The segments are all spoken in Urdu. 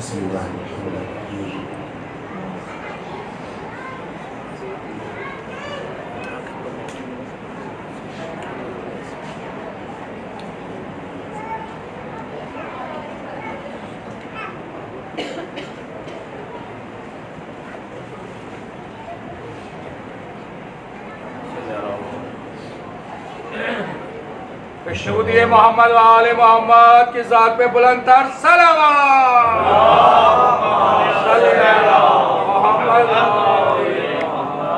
بسم اللہ الرحمن الرحیم شہودی محمد و آل محمد کی ذات پہ بلند تر صلوات صلی اللہ محمد و آل محمد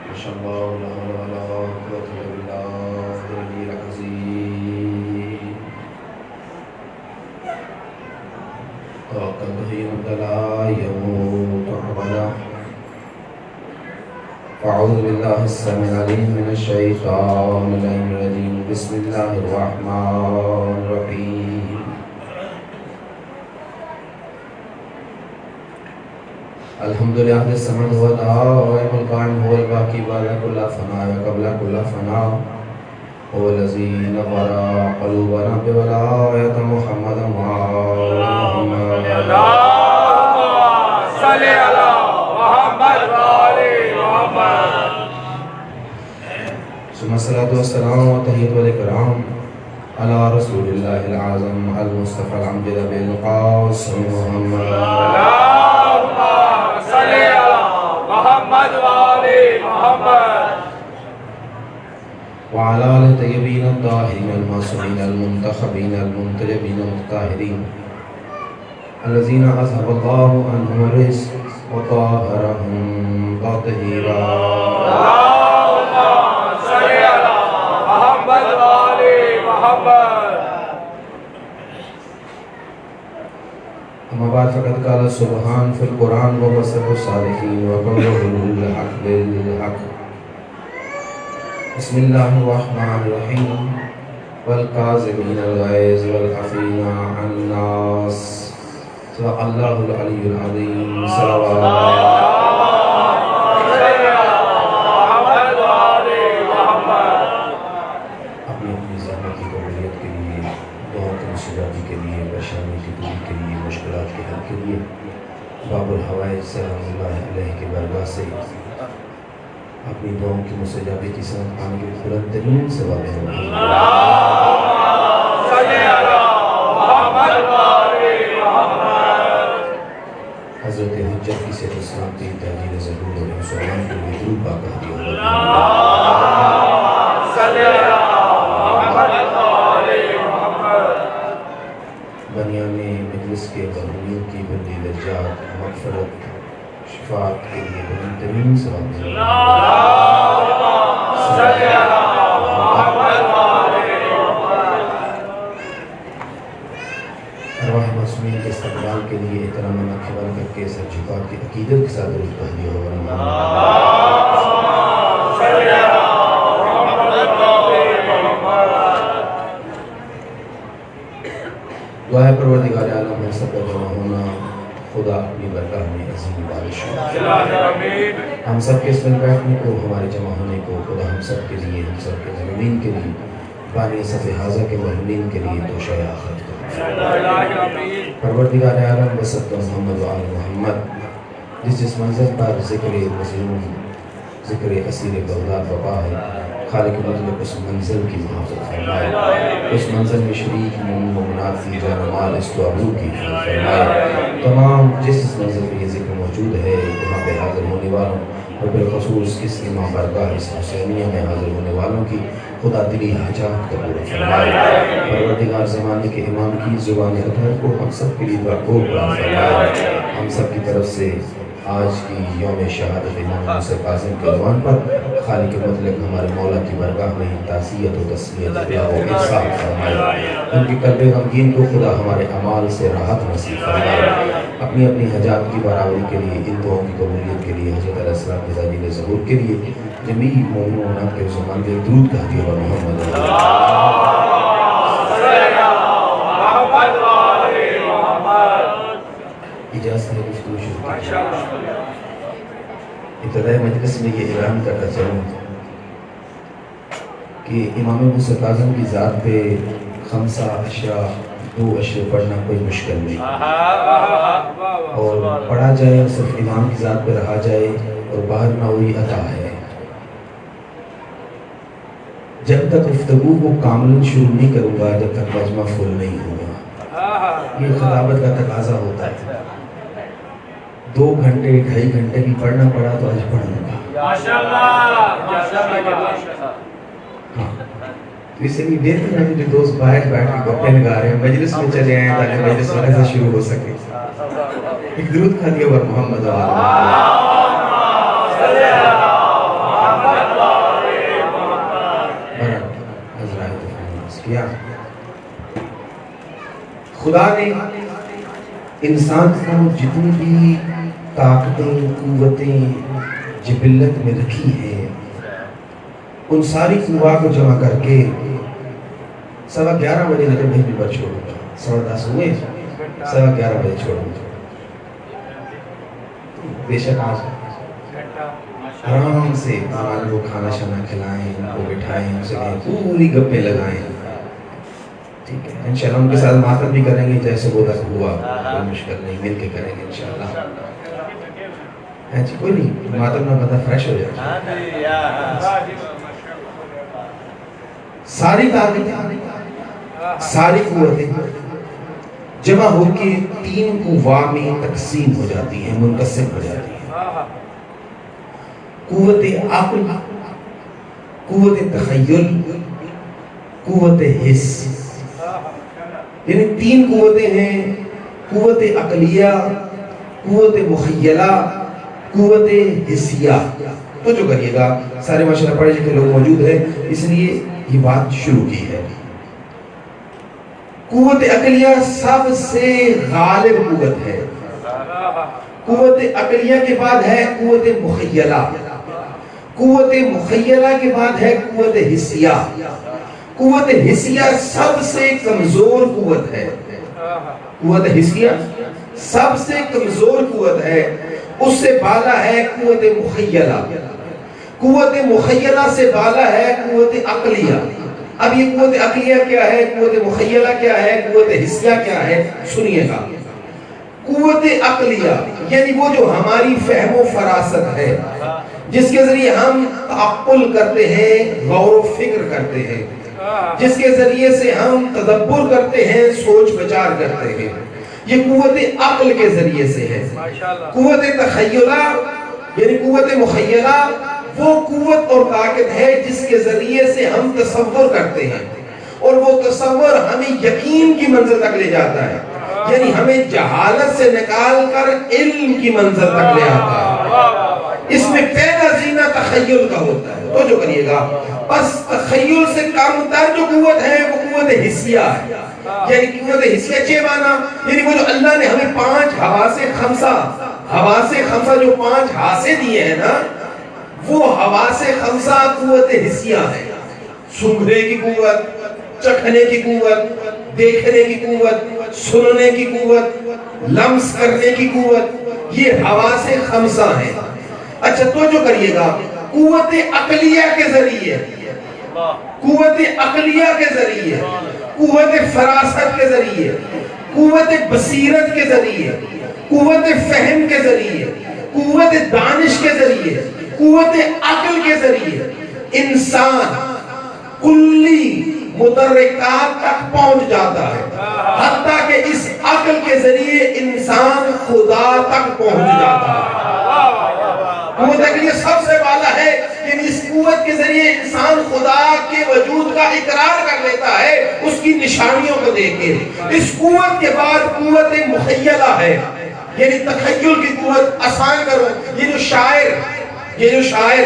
ماشاء اللہ لا حول ولا قوة الا باللہ العلی العظیم وقد حين لا يموت أبدا أعوذ بالله السميع العليم من الشيطان اللعين الرجيم بسم الله الرحمن الرحيم الحمد لله الصمد هو القائم القائم هو الباقي بعد كل فناء وقبل كل فناء هو الذي نور قلوبنا بولاية محمد وآل محمد صلی اللہ محمد و آل محمد ثم الصلاة والسلام والتحية والإكرام على رسول الله العظم المصطفى الأمجد بالقاسم محمد اللہم صلی اللہ محمد و آل محمد وعلى آل الطيبين الطاهرين المعصومين المنتخبين المنتجبين المطهرين الذين أذهب الله عنهم الرجس وطهرهم تطهيرا اللہم صلی اللہ محمد و آل محمد أما بعد فقد قال سبحان في القرآن ووصف الصالحين وقوله الحق بالحق بسم الله الرحمن الرحيم والكاظمين الغيظ والعافين عن الناس صدق الله العلي العظيم صلوات اپنی اپنی زحمت کی قبولیت کے لیے دعا کی مصیبتی کے لیے پریشانی کی دوری کے لیے مشکلات کے حل کے لیے باب الحوائج سلام اللہ علیہ کے برگاہ سے اپنی دعاؤں کی مستجابی کی سنت پانے کے بلند ترین ثواب ہیں حضرت حجت کی صحت سلامتی تحجیل ظہور اور سلام کو بھی درود پاک ہدیہ بنیانے مجلس کے مرحومین کی بندی درجات مغفرت شفاعت کے لیے بلند ترین ثواب ہیں ارواح معصومین کے استقبال کے لیے احترام ناخبر کر کے سر جھکا کے عقیدت کے ساتھ درود پڑھیے دعا ہے پروردگار عالم میں سب کا جمع ہونا خدا اپنی برکاہ میں عظیم بارش ہو ہم سب کے اس میں بیٹھنے کو ہمارے جمع ہونے کو خدا ہم سب کے لیے ہم سب کے ظالمین کے لیے بانی صفِ حاضہ کے محملین کے لیے تو شاہ آخرت کو پروردگار عالم وسط محمد و آل محمد جس منظر پر ذکر مظلوم ذکر اسیر بغداد وبا ہے خالق مطلب اس منزل کی محافظت فرمائے اس منزل میں شریک مومنات کی جانمال استوابو کی فرمائے تمام جس منزل میں یہ ذکر موجود ہے وہاں پہ حاضر ہونے والوں اور بالخصوص اس امام برگاہ اس حسینیہ میں حاضر ہونے والوں کی خدا دلی حاجات قبول فرمائے پروردگار زمانے کے امام کی زبان اطہر کو ہم سب کے لیے برکو فرمائے ہم سب کی طرف سے آج کی یوم شہادت امام موسیٰ کاظم کے عنوان پر خالق مطلق ہمارے مولا کی برگاہ میں تعزیت و تسلیت و انصاف فرمائے ان کی قلب غمگین کو خدا ہمارے اعمال سے راحت نصیب فرمائے اپنی اپنی حاجات کی برآوری کے لیے ان دعاؤں کی قبولیت کے لیے حضرت علیہ السلام کے تحجیل ظہور کے لیے جمیع مومنون کے زمان کے درود کہتی ہے محمد اجازت ہے گفتگو شروع کی ابتدائی مجلس میں یہ اعلان کرتا چلوں کہ امام موسیٰ کاظم کی ذات پہ خمسہ اشیاء 2 اشرے پڑھنا کوئی مشکل نہیں، اور پڑھا جائے صرف امام کی ذات پہ رہا جائے اور باہر نہ ہوئی عطا ہے۔ جب تک گفتگو کو کامل شروع نہیں کروں گا جب تک مجمع فل نہیں ہوگا، یہ خطابت کا تقاضا ہوتا ہے۔ 2 گھنٹے 2.5 گھنٹے بھی پڑھنا پڑا تو آج پڑھوں گا ہاں۔ اس لیے بہتر ہے جو دوست باہر بیٹھ کے گپیں لگا رہے ہیں مجلس میں چلے آئیں تاکہ مجلس وقت سے شروع ہو سکے۔ ایک درود کھا دیا بر محمد و کیا خدا نے انسان کو جتنی بھی طاقتیں قوتیں جبلت میں رکھی ہیں ان ساری قوت کو جمع کر کے 11:15 بجے لگے بھائی ممبر چھوڑوں گا، 10:15 ہوئے 11:15 بجے چھوڑوں گا۔ بے شک آج آرام سے ہمارے کو کھانا شانا کھلائیں، ان کو بٹھائیں، ان سے پوری گپیں لگائیں، ٹھیک ہے انشاءاللہ ان کے ساتھ ماتم بھی کریں گے جیسے وہ تک ہوا، کوئی مشکل نہیں، مل کے کریں گے انشاءاللہ۔ جی کوئی نہیں، ماتم نہ بندہ فریش ہو جائے۔ ساری طاقتیں ساری قوتیں جمع ہو کے 3 قوات میں تقسیم ہو جاتی ہیں، منقسم ہو جاتی ہیں۔ قوت عقل، قوت تخیل، قوت حس، یعنی 3 قوتیں ہیں، قوت عقلیہ، قوت مخیلہ، قوت حسیہ۔ تو جو کریے گا سارے ماشاءاللہ پڑھے لکھے لوگ موجود ہیں اس لیے یہ بات شروع کی ہے۔ قوت عقلیہ سب سے غالب قوت ہے، قوت عقلیہ کے بعد ہے قوت مخیلہ، قوت مخیلہ کے بعد ہے قوت حسیہ، قوت حسیہ سب سے کمزور قوت ہے، قوت حسیہ سب سے کمزور قوت ہے، اس سے بالا ہے قوت مخیلہ، قوت مخیلہ سے بالا ہے قوت عقلیہ۔ اب یہ قوت عقلیہ کیا ہے، قوت مخیلہ کیا ہے، قوت حسیہ کیا ہے، سنیے گا۔ قوت عقلیہ یعنی وہ جو ہماری فہم و فراست ہے، جس کے ذریعے ہم تعقل کرتے ہیں، غور و فکر کرتے ہیں، جس کے ذریعے سے ہم تدبر کرتے ہیں، سوچ بچار کرتے ہیں، یہ قوت عقل کے ذریعے سے ہے۔ قوت تخیلہ یعنی قوت مخیلہ وہ قوت اور طاقت ہے جس کے ذریعے سے ہم تصور کرتے ہیں، اور وہ تصور ہمیں یقین کی منزل تک لے جاتا ہے، یعنی ہمیں جہالت سے نکال کر علم کی منزل تک لے آتا ہے۔ اس میں پہلا زینہ تخیل کا ہوتا ہے، تو جو کریے گا بس تخیل سے کم تر جو قوت ہے وہ قوت حسیہ ہے، یعنی قوت حسیہ چے مانا یعنی وہ جو اللہ نے ہمیں 5 حواس خمسہ جو 5 حاسے دیے ہیں نا، وہ حواس خمسہ قوت حسیہ ہے۔ سونگھنے کی قوت، چکھنے کی قوت، دیکھنے کی قوت، سننے کی قوت، لمس کرنے کی قوت، یہ حواس خمسہ ہیں۔ اچھا تو جو کریے گا قوت عقلیہ کے ذریعے، قوت عقلیہ کے ذریعے، قوت فراست کے ذریعے، قوت بصیرت کے ذریعے، قوت فہم کے ذریعے، قوت دانش کے ذریعے، قوت عقل کے ذریعے انسان کلی مدرکات تک پہنچ جاتا ہے، حتیٰ کہ اس عقل کے ذریعے انسان خدا تک پہنچ جاتا ہے۔ قوت عقلیہ سب سے بالا ہے، یعنی اس قوت کے ذریعے انسان خدا کے وجود کا اقرار کر لیتا ہے اس کی نشانیوں کو دیکھ کے۔ اس قوت کے بعد قوت مخیلہ ہے، یعنی تخیل کی قوت۔ آسان کرو، یہ جو شاعر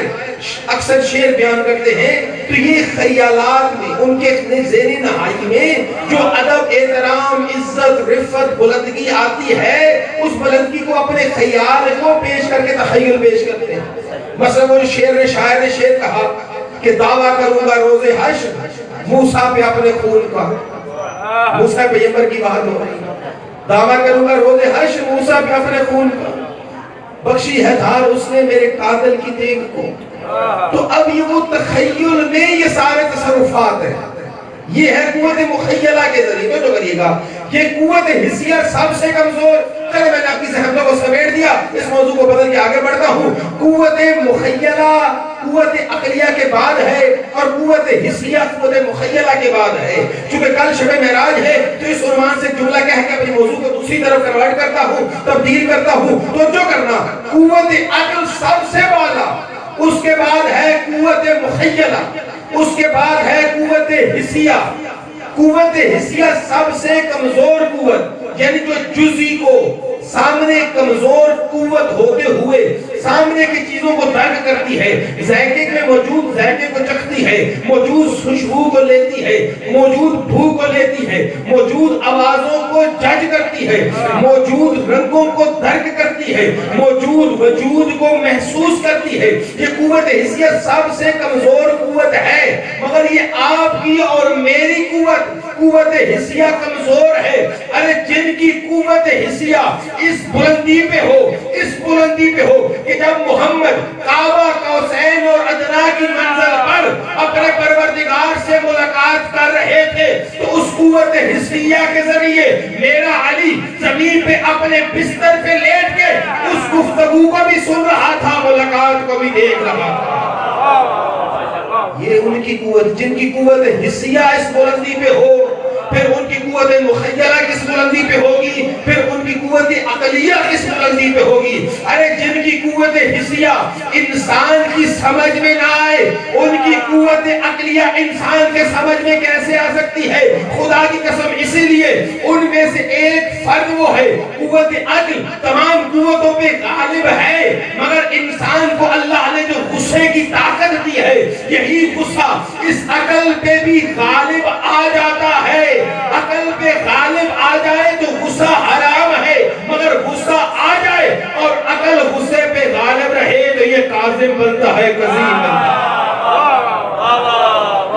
اکثر شعر بیان کرتے ہیں تو یہ خیالات میں ان کے ذہنی نہائی میں جو ادب، احترام، عزت، رفت، بلندگی آتی ہے اس بلندگی کو اپنے خیال کو پیش کر کے تخیل پیش کرتے ہیں۔ مثلا وہ شاعر نے شعر کہا کہ دعویٰ کروں گا روز حشر موسیٰ پہ اپنے خون کا، موسیٰ پیغمبر کی بات ہو رہی، دعویٰ کروں گا روز حشر موسیٰ پہ اپنے خون کا، بخشی ہے دھار اس نے میرے قاتل کی دیکھ کو۔ تو اب یہ وہ تخیل میں یہ سارے تصرفات ہیں، یہ ہے قوت مخیلہ کے ذریعے. تو کریے گا یہ قوت حسیہ سب سے کمزور. چلے میں نے اپنی ذہن کو سمیٹ دیا, اس موضوع کو بدل کے آگے بڑھتا ہوں. قوت مخیلہ قوت عقلیہ کے بعد ہے اور قوت حسیہ قوت مخیلہ کے بعد ہے. چونکہ کل شب معراج ہے تو اس عنوان سے جملہ کہہ کے اپنی موضوع کو دوسری طرف کنورٹ کرتا ہوں, تبدیل کرتا ہوں. تو جو کرنا, قوت عقل سب سے بالا, اس کے بعد ہے قوت مخیلہ, اس کے بعد ہے قوت حسیہ. قوت حسیہ سب سے کمزور قوت, یعنی جو جزئی کو سامنے کمزور قوت ہوتے ہوئے سامنے کی چیزوں کو درک کرتی ہے, ذائقے میں موجود ذائقے کو چکھتی ہے, موجود خوشبو کو لیتی ہے, موجود بھو کو لیتی ہے, موجود آوازوں کو جج کرتی ہے, موجود رنگوں کو درک کرتی ہے, موجود وجود کو محسوس کرتی ہے. یہ قوت حسیہ سب سے کمزور قوت ہے. مگر یہ آپ کی اور میری قوت حسیہ کمزور ہے. ارے جن کی قوت حسیہ اس بلندی پہ ہو, اس بلندی پہ ہو کہ جب محمد کعبہ قوسین اور ادنا کی منزل پر اپنے پروردگار سے ملاقات کر رہے تھے تو اس قوت حسیہ کے ذریعے میرا علی زمین پہ اپنے بستر پہ لیٹ کے اس گفتگو کو بھی سن رہا تھا, ملاقات کو بھی دیکھ رہا تھا. یہ ان کی قوت, جن کی قوت حسیہ اس بلندی پہ ہو, پھر ان کی قوت مخیلہ کس بلندی پہ ہوگی, پھر ان کی قوت عقلیہ کس بلندی پہ ہوگی. ارے جن کی قوت حسیہ انسان کی سمجھ میں نہ آئے, ان کی قوت عقلیہ انسان کے سمجھ میں کیسے آ سکتی ہے؟ خدا کی قسم اسی لیے ان میں سے ایک فرد وہ ہے, قوت عقل تمام قوتوں پہ غالب ہے, مگر انسان کو اللہ نے جو غصے کی طاقت دی ہے, یہی غصہ اس عقل پہ بھی غالب آ جاتا ہے. عقل پہ غالب آ جائے تو غصہ حرام ہے, مگر غصہ آ جائے اور عقل غصے پہ غالب رہے تو یہ قاظم بنتا ہے, قزیم بنتا ہے.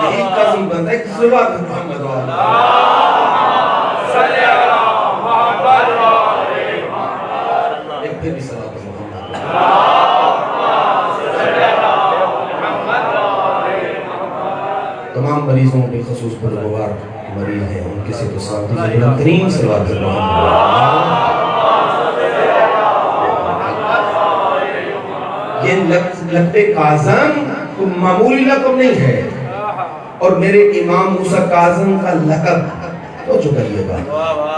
یہی قزیم بنتا ہے. صلوات محمد ایک پھر بھی صلوات محمد. تمام مریضوں کے خصوص بزرگوار مریض ہیں, ان کے سے تو ساتھ بہترین صلوات یہ لقب کاظم کوئی معمولی لقب نہیں ہے, اور میرے امام موسیٰ کاظم کا لقب تو جو کریے گا,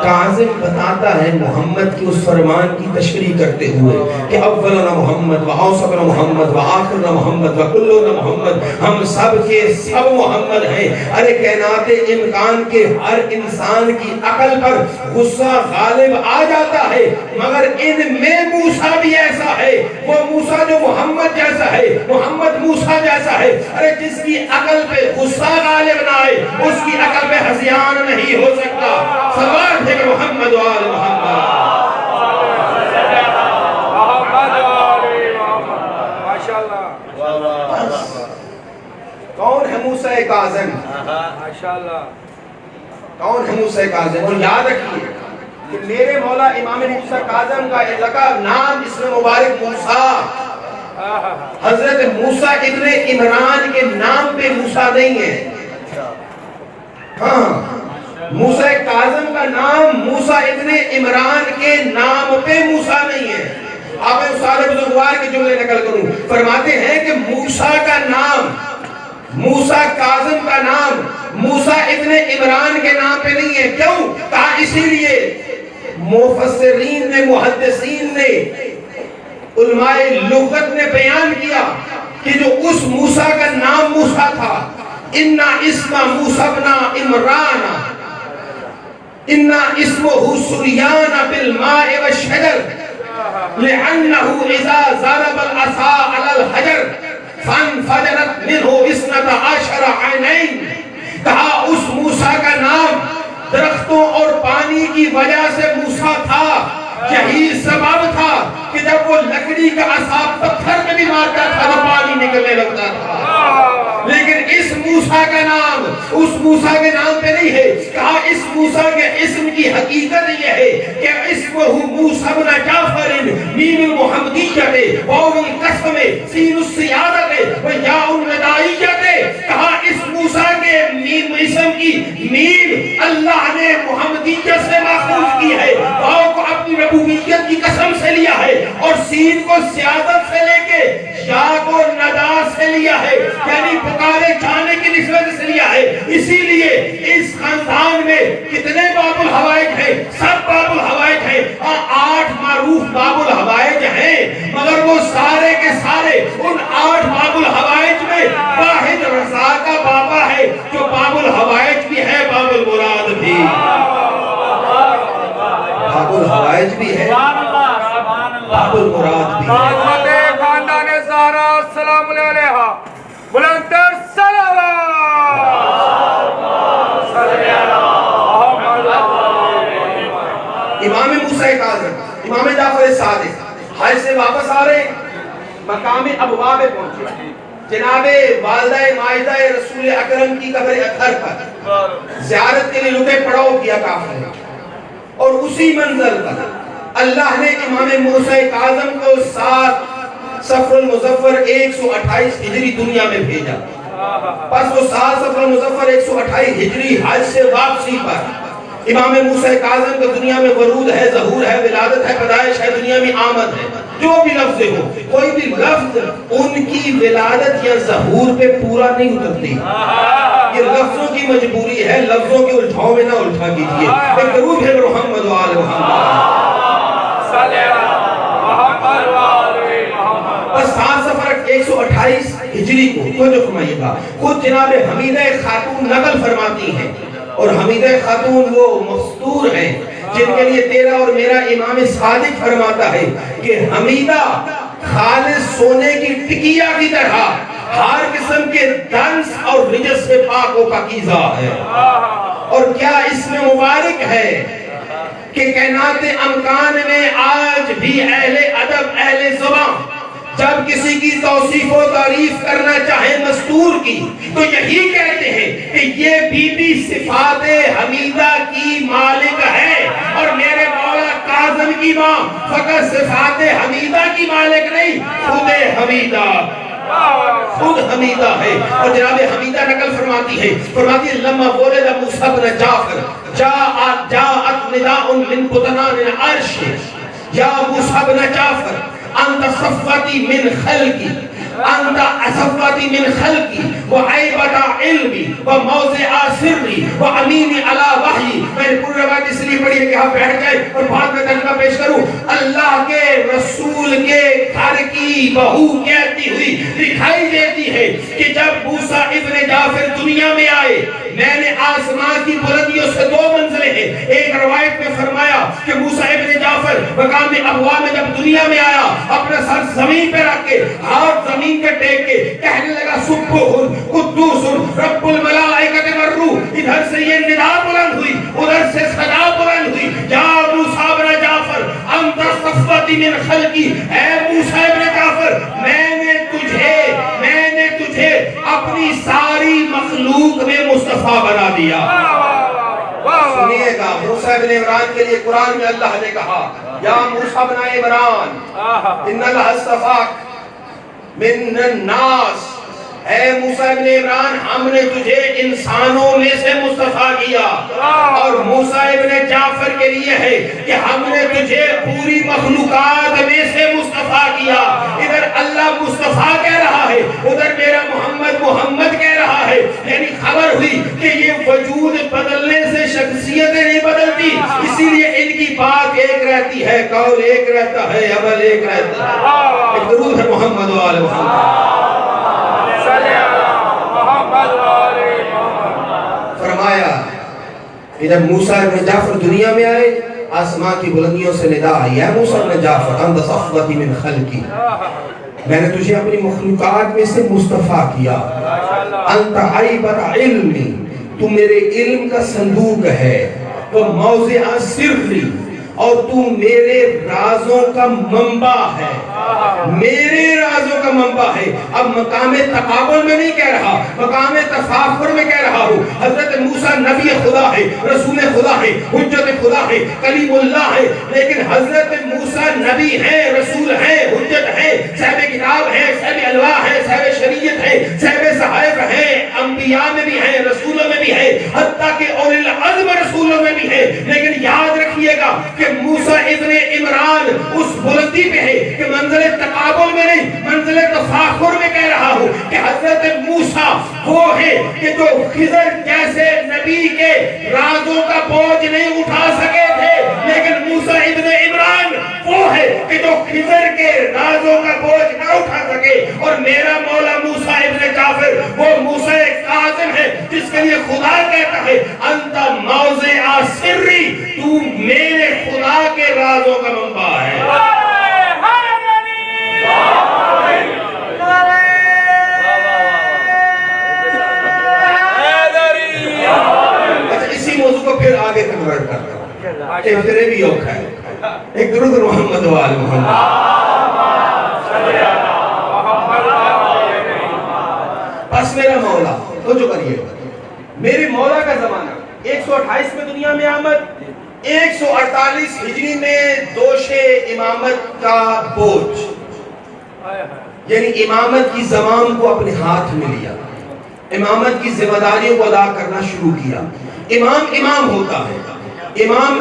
کاظم بتاتا ہے محمد کی اس فرمان کی تشریح کرتے ہوئے کہ اولنا محمد و اوسطنا محمد و آخرنا محمد و کلنا محمد, ہم سب کے سب محمد ہیں. ارے کائنات امکان کے ہر انسان کی عقل پر غصہ غالب آ جاتا ہے, مگر ان میں موسیٰ بھی ایسا ہے, وہ موسیٰ جو محمد جیسا ہے, محمد موسیٰ جیسا ہے. ارے جس کی عقل پہ غصہ غالب نہ آئے, اس کی عقل پہ ہذیان نہیں ہو سکتا. صلوات ہے محمد و آل محمد. کون ہے موسیٰ کاظم؟ کون ہے موسیٰ کاظم؟ اور یاد رکھیے کہ میرے مولا امام موسیٰ کاظم کا لقب نام اسم مبارک موسیٰ, حضرت موسیٰ ابن عمران کے نام پہ موسیٰ نہیں ہے. ہاں, موسیٰ کاظم کا نام موسیٰ ابن عمران کے نام پہ موسیٰ نہیں ہے. آپ میں سارے بزرگوار کے جملے نقل کروں, فرماتے ہیں کہ موسیٰ کا نام, موسیٰ کاظم کا نام موسیٰ ابن عمران کے نام پہ نہیں ہے. کیوں؟ کہا اسی لیے مفسرین نے, محدثین نے, علماء لغت نے بیان کیا کہ جو اس موسیٰ کا نام موسیٰ تھا, اِنَّا اسْمَ مُوسَى بْنَ عِمْرَانَ اِنَّا اسْمُهُ سُرْيَانَ بِالْمَاءِ وَالشَّجَرِ لِأَنَّهُ إِذَا ضَرَبَ الْعَصَا عَلَى الْحَجَرِ فَانْفَجَرَتْ مِنْهُ اثْنَتَ عَشَرَ عَيْنَيْنِ. کہا اس موسیٰ کا نام درختوں اور پانی کی وجہ سے موسیٰ تھا. یہی سبب تھا کہ جب وہ لکڑی کا عصا پتھر میں بھی مارتا تھا تو پانی نکلنے لگتا تھا. لیکن اس موسیٰ کا نام اس موسیٰ کے نام پہ نہیں ہے، کہا اس موسیٰ کے اسم کی حقیقت یہ ہے کہ اسمہ موسیٰ بن جعفر میم المحمدیت واو القسم سین السیادت و یا الوداعیت، کہا اس موسیٰ کے میم اسم کی میم اللہ نے محمدیت سے ماخوذ کی ہے، واو کو اپنی ربوبیت کی قسم سے لیا ہے، اور سین کو سیادت سے لے کے یا کو ندا سے لیا ہے، یعنی پکارے جانے کی نسبت سے لیا ہے۔ اسی لیے اس خاندان میں کتنے باب الحوائج ہیں؟ سب باب الحوائج ہیں، اور 8 معروف باب الحوائج ہیں، مگر وہ سارے کے سارے ان 8 باب الحوائج میں واحد رضا کا بابا ہے، جو باب الحوائج بھی ہے، باب المراد بھی، باب الحوائج بھی ہے، باب المراد بھی ہے۔ خاندان زہرا السلام علیہ بلندر صلوات امام موسیٰ کاظم، امام جعفر صادق حج سے واپس آ رہے، مقام ابوا میں پہنچے، جناب والدہ ماجدہ رسول اکرم کی قبر اطہر پر زیارت کے لیے لٹے پڑاؤ کیا کافر نے، اور اسی منظر پر اللہ نے امام موسیٰ کاظم کو 7 صفر المظفر 128 ہجری دنیا میں بھیجا۔ پس وہ 7 صفر المظفر 128 ہجری حج سے واپسی پر امام موسیٰ کاظم کا دنیا میں ورود ہے، ظہور ہے، ولادت ہے، پیدائش ہے، دنیا میں آمد ہے، جو بھی لفظ ہو، کوئی بھی لفظ ان کی ولادت یا ظہور پہ پورا نہیں اترتی، یہ لفظوں کی مجبوری ہے، لفظوں کے الجھاؤ میں نہ الجھا کیجئے۔ ایک درود ہے محمد و آل محمد، بس 7 صفر 128 ہجری کو توجہ فرمائیے گا، خود جناب حمیدہ خاتون نقل فرماتی ہیں، اور حمیدہ خاتون وہ مستور ہیں جن کے لیے تیرا اور میرا امام صادق فرماتا ہے کہ حمیدہ خالص سونے کی ٹکیا کی طرح ہر قسم کے دنس اور رجس سے پاک و پاکیزہ ہے، اور کیا اس میں مبارک ہے کہ کائنات امکان میں آج بھی اہل ادب اہل زبان جب کسی کی توصیف و تعریف کرنا چاہے مستور کی تو یہی کہتے ہیں کہ یہ بی بی صفات حمیدہ کی مالک ہے، اور میرے مولا کاظم کی ماں فقط صفات حمیدہ کی مالک نہیں، خود حمیدہ، خود حمیدہ ہے۔ اور جناب حمیدہ نقل فرماتی ہے لما ولد موسیٰ بن جعفر جاءت نداء من بطنان العرش یا موسیٰ بن جعفر انت صفوتی من خلقی، انت صفوتی من خلقی وعیبت علمی وموضع سری وامینی علی وحی۔ میں نے پوری روایت اس لیے پڑھی ہے کہ آپ بیٹھ جائے اور بعد میں ترجمہ پیش کروں۔ اللہ کے رسول کے گھر کی بہو کہتی ہوئی دکھائی دیتی ہے کہ جب موسیٰ ابن جعفر دنیا میں آئے، میں نے آسمان کی بلندیوں سے 2 منزلیں ہیں۔ ایک روایت میں فرمایا کہ موسیٰ ابن جعفر مقام ابوا میں جب دنیا میں آیا، اپنا سر زمین پہ رکھ کے ہاتھ زمین پہ ٹیک کے کہنے لگا سبحان قدوس رب الملائکۃ والروح۔ ادھر سے یہ ندا بلند ہوئی، ادھر سے صدا بلند ہوئی، یا موسیٰ ابن جعفر انت صفوتی من خلقی، اے موسیٰ ابن جعفر میں نے تجھے اپنی ساری مخلوق میں مصطفیٰ بنا دیا۔ سنیے گا، موسیٰ ابن عمران کے لیے قرآن میں اللہ نے کہا یا موسیٰ ابن عمران ان اللہ اصطفاک من الناس، اے موسیٰ ابن عمران ہم نے تجھے انسانوں میں سے مصطفیٰ کیا، اور موسیٰ ابن جعفر کے لیے ہے کہ ہم نے تجھے پوری مخلوقات میں سے مصطفیٰ کیا۔ ادھر اللہ مصطفیٰ کہہ رہا ہے، ادھر میرا محمد کہہ رہا ہے، یعنی خبر ہوئی کہ یہ وجود بدلنے سے شخصیتیں نہیں بدلتی، اسی لیے ان کی بات ایک رہتی ہے، قول ایک رہتا ہے، عمل ایک رہتا ہے۔ ایک درود ہے محمد و آل محمد۔ فرمایا کہ جب موسیٰ ابن جعفر دنیا میں آئے، آسمان کی بلندیوں سے ندا آئی، اے موسیٰ ابن جعفر انت صفوتی من خلقی، میں نے تجھے اپنی مخلوقات میں سے مصطفیٰ کیا، انت عیبت علمی، تو میرے علم کا صندوق ہے، وہ موضع سری، اور تو میرے رازوں کا منبع ہے، میرے رازوں کا منبع ہے۔ اب مقام تقابل میں نہیں کہہ رہا، مقام تفاخر میں کہہ رہا ہوں۔ حضرت موسیٰ نبی خدا ہے، رسول خدا ہے، حجت خدا ہے، کلیم اللہ ہے، لیکن حضرت موسیٰ نبی ہیں، رسول ہیں، حجت ہیں، صاحب کتاب ہیں، صاحب الواح ہیں، صاحب شریعت ہیں، صاحب صحائف ہیں، انبیاء میں بھی ہیں، رسولوں میں بھی ہیں، حتیٰ کہ اولی العزم رسولوں میں بھی ہیں۔ لیکن یاد رکھیے گا کہ موسیٰ ابن عمران اس بلندی پہ ہے کہ منزل تقابل میں نہیں، منزل تفاخر میں کہہ رہا ہوں کہ حضرت موسیٰ وہ ہے کہ جو خضر جیسے نبی کے رازوں کا بوجھ نہیں اٹھا سکے تھے، لیکن موسیٰ ابن عمران وہ ہے کہ جو خضر کے رازوں کا بوجھ نہ اٹھا سکے۔ اور میرا مولا موسیٰ ابن جعفر وہ موسیٰ کاظم ہے جس کے لیے خدا کہتا ہے انت موضع سری، تو میرے خدا کے رازوں کا منبع ہے۔ اچھا اسی موضوع کو پھر آگے کنورٹ کرتا ہوں، ایک پھر بھی اوکھا ہے، ایک درود محمد و آل محمد۔ بس میرا مولا تو جو کریے، میرے مولا کا زمانہ 128 میں دنیا میں آمد، 148 ہجری میں دوش امامت کا بوجھ، یعنی امامت کی زمام کو اپنے ہاتھ میں لیا، امامت کی ذمہ داریوں کو ادا کرنا شروع کیا۔ امام امام ہوتا ہے، امام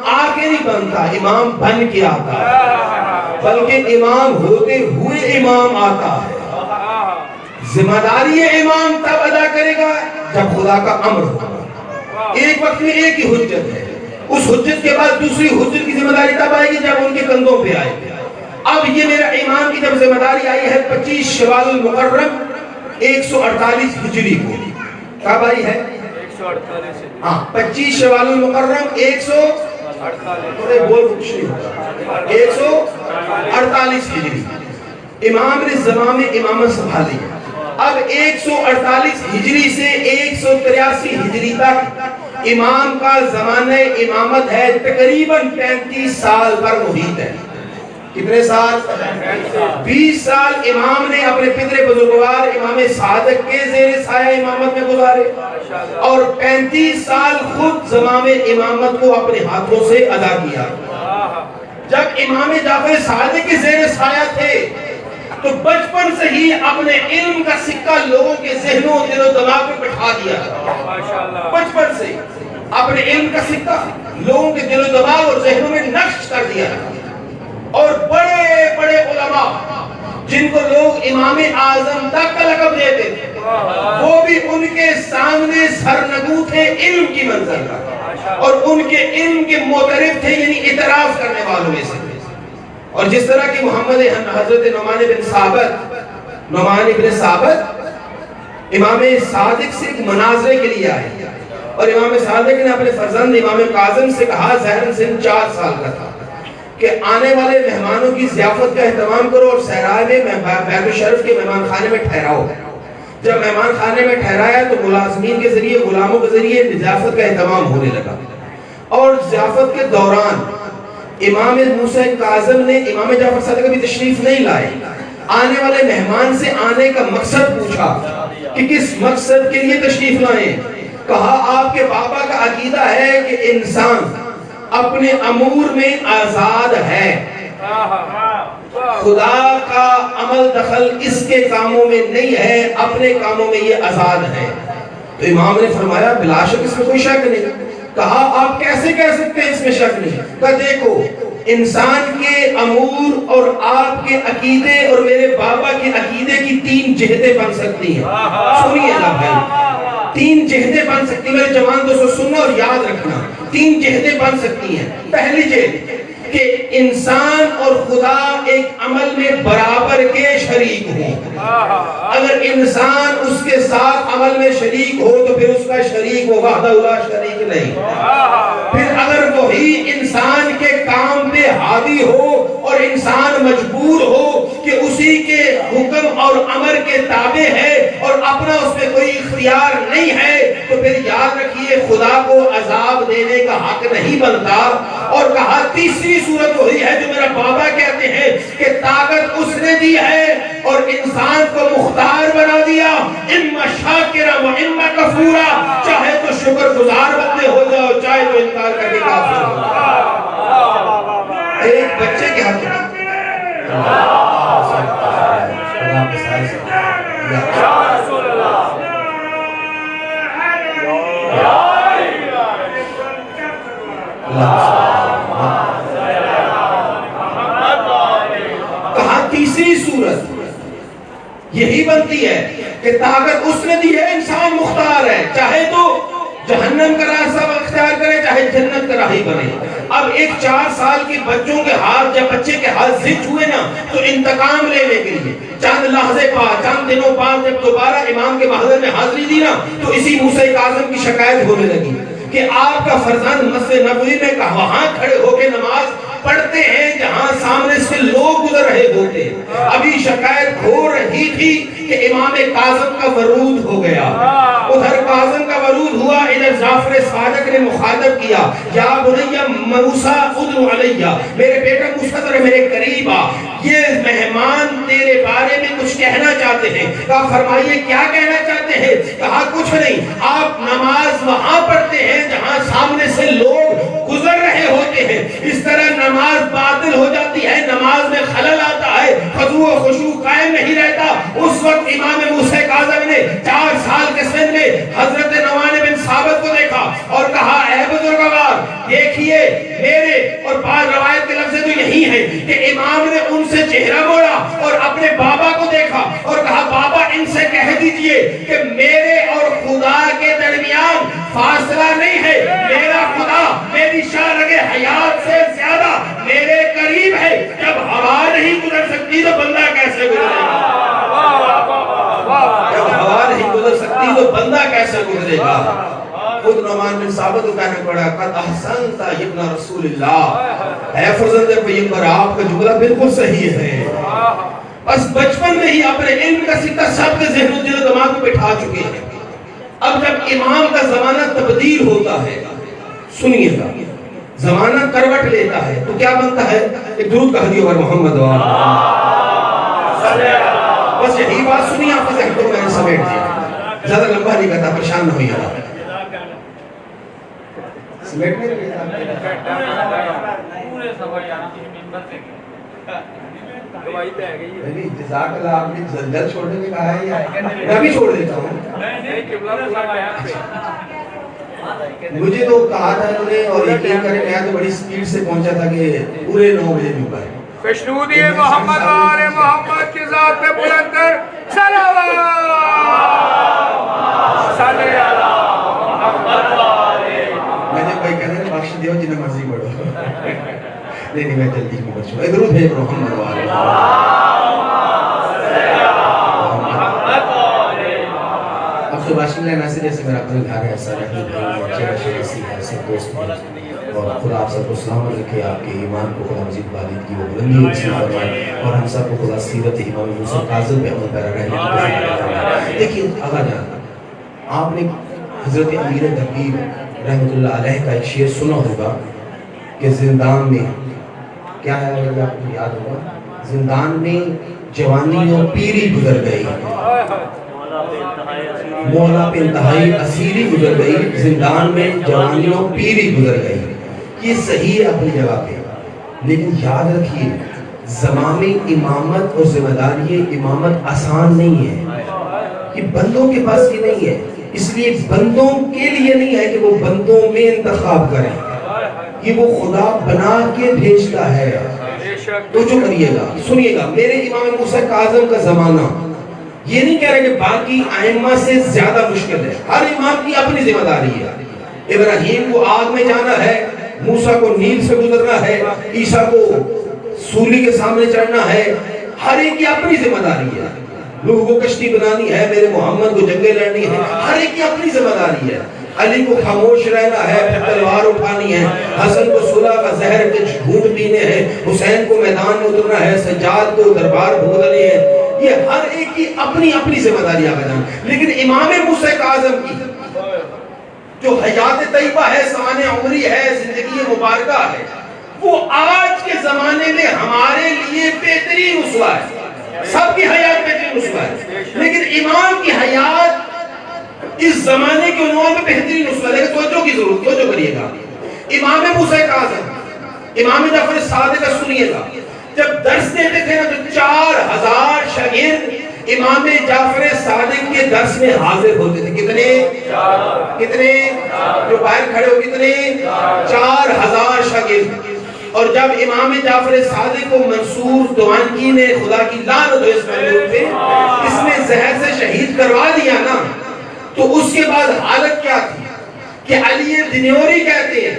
آ کے نہیں بنتا، امام بن کے آتا ہے، بلکہ امام ہوتے ہوئے امام آتا ہے۔ ذمہ داری امام تب ادا کرے گا جب خدا کا امر ہوگا۔ ایک وقت میں ایک ہی حجت ہے، اس حجت کے بعد دوسری حجت کی ذمہ داری تب آئے گی جب ان کے کندھوں پہ آئے گی۔ اب یہ میرا امام کی جب ذمہ داری آئی ہے 25 شوال المحرم 148 ہجری کو، کب آئی ہے؟ 148 25 شوال المحرم 148 ہجری، امام نے زمام امامت سنبھالی۔ اب 148 ہجری سے 183 ہجری تک امام کا زمانہ امامت ہے، تقریباً 35 سال پر محیط ہے۔ کتنے سال؟ 20 سال امام نے اپنے پدر بزرگوار امام صادق کے زیر سایہ امامت میں گزارے، اور 35 سال خود زمام امامت کو اپنے ہاتھوں سے ادا کیا۔ جب امام جعفر صادق کے زیر سایہ تھے تو بچپن سے ہی اپنے علم کا سکہ لوگوں کے ذہنوں دل و دماغ میں بٹھا دیا، بچپن سے اپنے علم کا سکہ لوگوں کے دل و دماغ اور ذہنوں میں نقش کر دیا۔ اور بڑے بڑے علماء جن کو لوگ امام اعظم تک کا لقب دیتے تھے، وہ بھی ان کے سامنے سرنگو تھے علم کی منزل کا، اور ان کے علم کے معترف تھے، یعنی اعتراف کرنے والوں میں سے۔ اور جس طرح کہ محمد حضرت نعمان بن ثابت امام صادق سے ایک مناظرے کے لیے آئے، اور امام صادق نے اپنے فرزند امام کاظم سے کہا، ظاہراً سن 4 سال کا تھا، کہ آنے والے مہمانوں کی ضیافت کا اہتمام کرو اور صحرائے میں بیت الشرف کے مہمان خانے میں ٹھہراؤ۔ جب مہمان خانے میں ٹھہرایا تو ملازمین کے ذریعے، غلاموں کے ذریعے ضیافت کا اہتمام ہونے لگا، اور ضیافت کے دوران امام موسیٰ کاظم نے امام جعفر صادق بھی تشریف نہیں لائے، آنے والے مہمان سے آنے کا مقصد پوچھا کہ کس مقصد کے لیے تشریف لائیں؟ کہا آپ کے بابا کا عقیدہ ہے کہ انسان اپنے امور میں آزاد ہے، خدا کا عمل دخل اس کے کاموں میں نہیں ہے، اپنے کاموں میں یہ آزاد ہے۔ تو امام نے فرمایا بلا شک اس میں کوئی شک نہیں۔ کہا آپ کیسے کہہ سکتے ہیں اس میں شک نہیں؟ کہا دیکھو، انسان کے امور اور آپ کے عقیدے اور میرے بابا کے عقیدے کی 3 جہتیں بن سکتی ہیں۔ سنیے نا بھائی، 3 جہتیں بن سکتی ہیں، میرے جوان دوستو سننا اور یاد رکھنا، 3 جہتیں بن سکتی ہیں۔ پہلی جہت کہ انسان اور خدا ایک عمل میں برابر کے شریک ہوں۔ اگر انسان اس کے ساتھ عمل میں شریک ہو تو پھر اس کا شریک وہ وحدہ لا شریک نہیں۔ پھر اگر وہی انسان کے کام پہ حاوی ہو اور انسان مجبور ہو کہ اسی کے حکم اور امر کے تابع ہے اور اپنا اس میں کوئی اختیار نہیں ہے، تو پھر یاد رکھیے خدا کو عذاب دینے کا حق نہیں بنتا۔ اور کہا تیسری صورت وہی ہے جو میرا بابا کہتے ہیں کہ طاقت اس نے دی ہے اور انسان کو مختار بنا دیا، اما شاکرا و اما کفورا، چاہے تو شکر گزار بندے ہو جاؤ، چاہے تو انکار کر کے کافر ہو جاؤ۔ ایک بچے کے ہاتھ میں کہاں تیسری صورت یہی بنتی ہے کہ طاقت اس نے دی ہے، انسان مختار ہے، چاہے تو جہنم کا راستہ اختیار کرے چاہے جنت کا راہی بنے۔ اب ایک 4 سال کے بچوں کے ہاتھ، جب بچے کے ہاتھ ضد ہوئے نا تو انتقام لینے کے لیے چند لحظے بعد، چند دنوں بعد جب دوبارہ امام کے محضر میں حاضری دی نا تو اسی موسیٰ کاظم کی شکایت ہونے لگی کہ آپ کا فرزند مسجد نبوی میں وہاں کھڑے ہو کے نماز پڑھتے ہیں جہاں سامنے سے لوگ گزر رہے ہوتے ہیں۔ ابھی شکایت ہو رہی تھی کہ امام کاظم کا ورود ہو گیا، ادھر کاظم کا ورود ہوا، ادھر جعفر صادق نے مخاطب کیا، یا بنی موسیٰ ادعو علیہ، میرے بیٹا موسیٰ ذرا میرے قریب آ، یہ مہمان تیرے بارے میں کچھ کہنا چاہتے ہیں۔ کہا فرمائیے کیا کہنا چاہتے ہیں؟ کہا کچھ نہیں، آپ نماز وہاں پڑھتے ہیں جہاں سامنے سے لوگ گزر رہے ہوتے ہیں، اس طرح نماز باطل ہو جاتی ہے، نماز میں خلل آتا ہے، خضوع و خشوع قائم نہیں رہتا۔ اس وقت امام موسیٰ کاظم نے 4 سال کے سن میں حضرت نعمان بن ثابت کو دیکھا اور کہا اے بزرگوار دیکھیے میرے، اور بعض روایت کے لفظ تو یہی ہیں کہ امام نے ان سے چہرہ موڑا اور اپنے بابا کو دیکھا اور کہا بابا ان سے کہہ دیجئے کہ میرے اور خدا کے درمیان فاصلہ نہیں ہے، میرا خدا میری شارگ حیات سے زیادہ میرے قریب ہے، جب ہوا نہیں گزر سکتی تو بندہ کیسے گزرے گا؟ جب ہوا نہیں گزر سکتی تو بندہ کیسے گزرے گا؟ خود نعمان بن ثابت کو کہنے پڑا قد احسنت ابن رسول اللہ، اے فرزند پیغمبر آپ کا جملہ بالکل صحیح ہے۔ بس بچپن میں ہی اپنے علم کا سکہ سب کے ذہن و دل و دماغ میں بٹھا چکے ہیں۔ اب جب امام کا زمانہ تبدیل ہوتا ہے، سنیے گا، زمانہ کروٹ لیتا ہے تو کیا بنتا ہے؟ ایک درود کا ہدیہ اور محمد بس یہی بات سنیے، آپ کے ذہن کو میں نے سمیٹ دیا، زیادہ لمبا نہیں کرتا، پریشان نہ ہوئی آپ سمیٹ نہیں جزاک اللہ، آپ نے جلد چھوڑنے میں کہا ہے یا میں بھی چھوڑ دیتا ہوں؟ مجھے تو کہا تھا انہوں نے اور یقین کریں میں تو بڑی سپیڈ سے پہنچا تھا کہ پورے 9 بجے ممبر خوشنودی محمد و آل محمد کی ذات پہ بلندر صلوات صلی اللہ محمد و آل۔ میں نے کوئی کہنے نے بخش دیو جنہیں مرضی پڑھو، نہیں میں جلدی میں بخشوں، ایک درود ہے محمد و آل اب تو باشن لینا سے جیسے میرا اپنے گھر ہے، سارے اپنے بھائی چہرہ شریسی ہے، سب دوست ہیں، اور خدا آپ سب کو سلامت رکھے، آپ کے ایمان کو خدا مزید بالید کی وہ بلندی نصیب فرمائے، اور ہم سب کو خدا سیرت امام موسیٰ کاظم پہ عمل پیرا رہنے کی توفیق فرمائے۔ دیکھیے آقا جان، آپ نے حضرت امیر دبیر رحمۃ اللہ علیہ کا ایک شعر سنا ہوگا کہ زندان میں کیا ہے، اگر آپ کو یاد ہوگا، زندان میں جوانی اور پیری گزر گئی، مولا پہ انتہائی اسیری گزر گئی، زندان میں جوانی اور پیری گزر گئی۔ یہ صحیح ہے اپنی جگہ پہ، لیکن یاد رکھیے زمامی امامت اور ذمہ داری امامت آسان نہیں ہے، یہ بندوں کے پاس کی نہیں ہے، اس لیے بندوں کے لیے نہیں ہے کہ وہ بندوں میں انتخاب کریں، یہ وہ خدا بنا کے بھیجتا ہے۔ تو جو کریے گا، سنیے گا، میرے امام موسیٰ کاظم کا زمانہ یہ نہیں کہہ رہے کہ باقی ائمہ سے زیادہ مشکل ہے، ہر امام کی اپنی ذمہ داری ہے۔ ابراہیم کو آگ میں جانا ہے، موسیٰ کو نیل سے گزرنا ہے، عیسیٰ کو سولی کے سامنے چڑھنا ہے، ہر ایک کی اپنی ذمہ داری ہے۔ نوح کو کشتی بنانی ہے، میرے محمد کو جنگیں لڑنی ہے، ہر ایک کی اپنی ذمہ داری ہے۔ علی کو خاموش رہنا ہے، پھر تلوار اٹھانی ہے، حسن کو صلح کا زہر کے گھونٹ پینے ہیں، حسین کو میدان میں اترنا ہے، سجاد کو دربار بھگتنی ہے، یہ ہر ایک کی اپنی اپنی ذمہ داری آگا جان۔ لیکن امام موسیٰ کاظم کی جو حیات طیبہ ہے، سوانح عمری ہے، زندگی مبارکہ ہے، وہ آج کے زمانے میں ہمارے لیے بہترین اسوہ ہے، سب کی حیات بہترین اسوہ ہے، لیکن امام کی حیات اس زمانے کے عنوان میں بہترین اسوہ ہے۔ لیکن توجہ کی ضرورت، توجہ کریے گا، امام موسیٰ کاظم، امام جعفر صادق کا سنیے گا، جب درس دیتے تھے نا تو 4000 شاگرد امام جعفر صادق کے درس میں حاضر ہوتے تھے۔ کتنے جو باہر کھڑے ہو، کتنے 4000 شاگرد۔ اور جب امام جعفر صادق کو منصور دوانکی نے خدا کی لعنت ہو اس مندوب پہ، اس نے زہر سے شہید کروا دیا نا، تو اس کے بعد حالت کیا تھی کہ علی دنیوری کہتے ہیں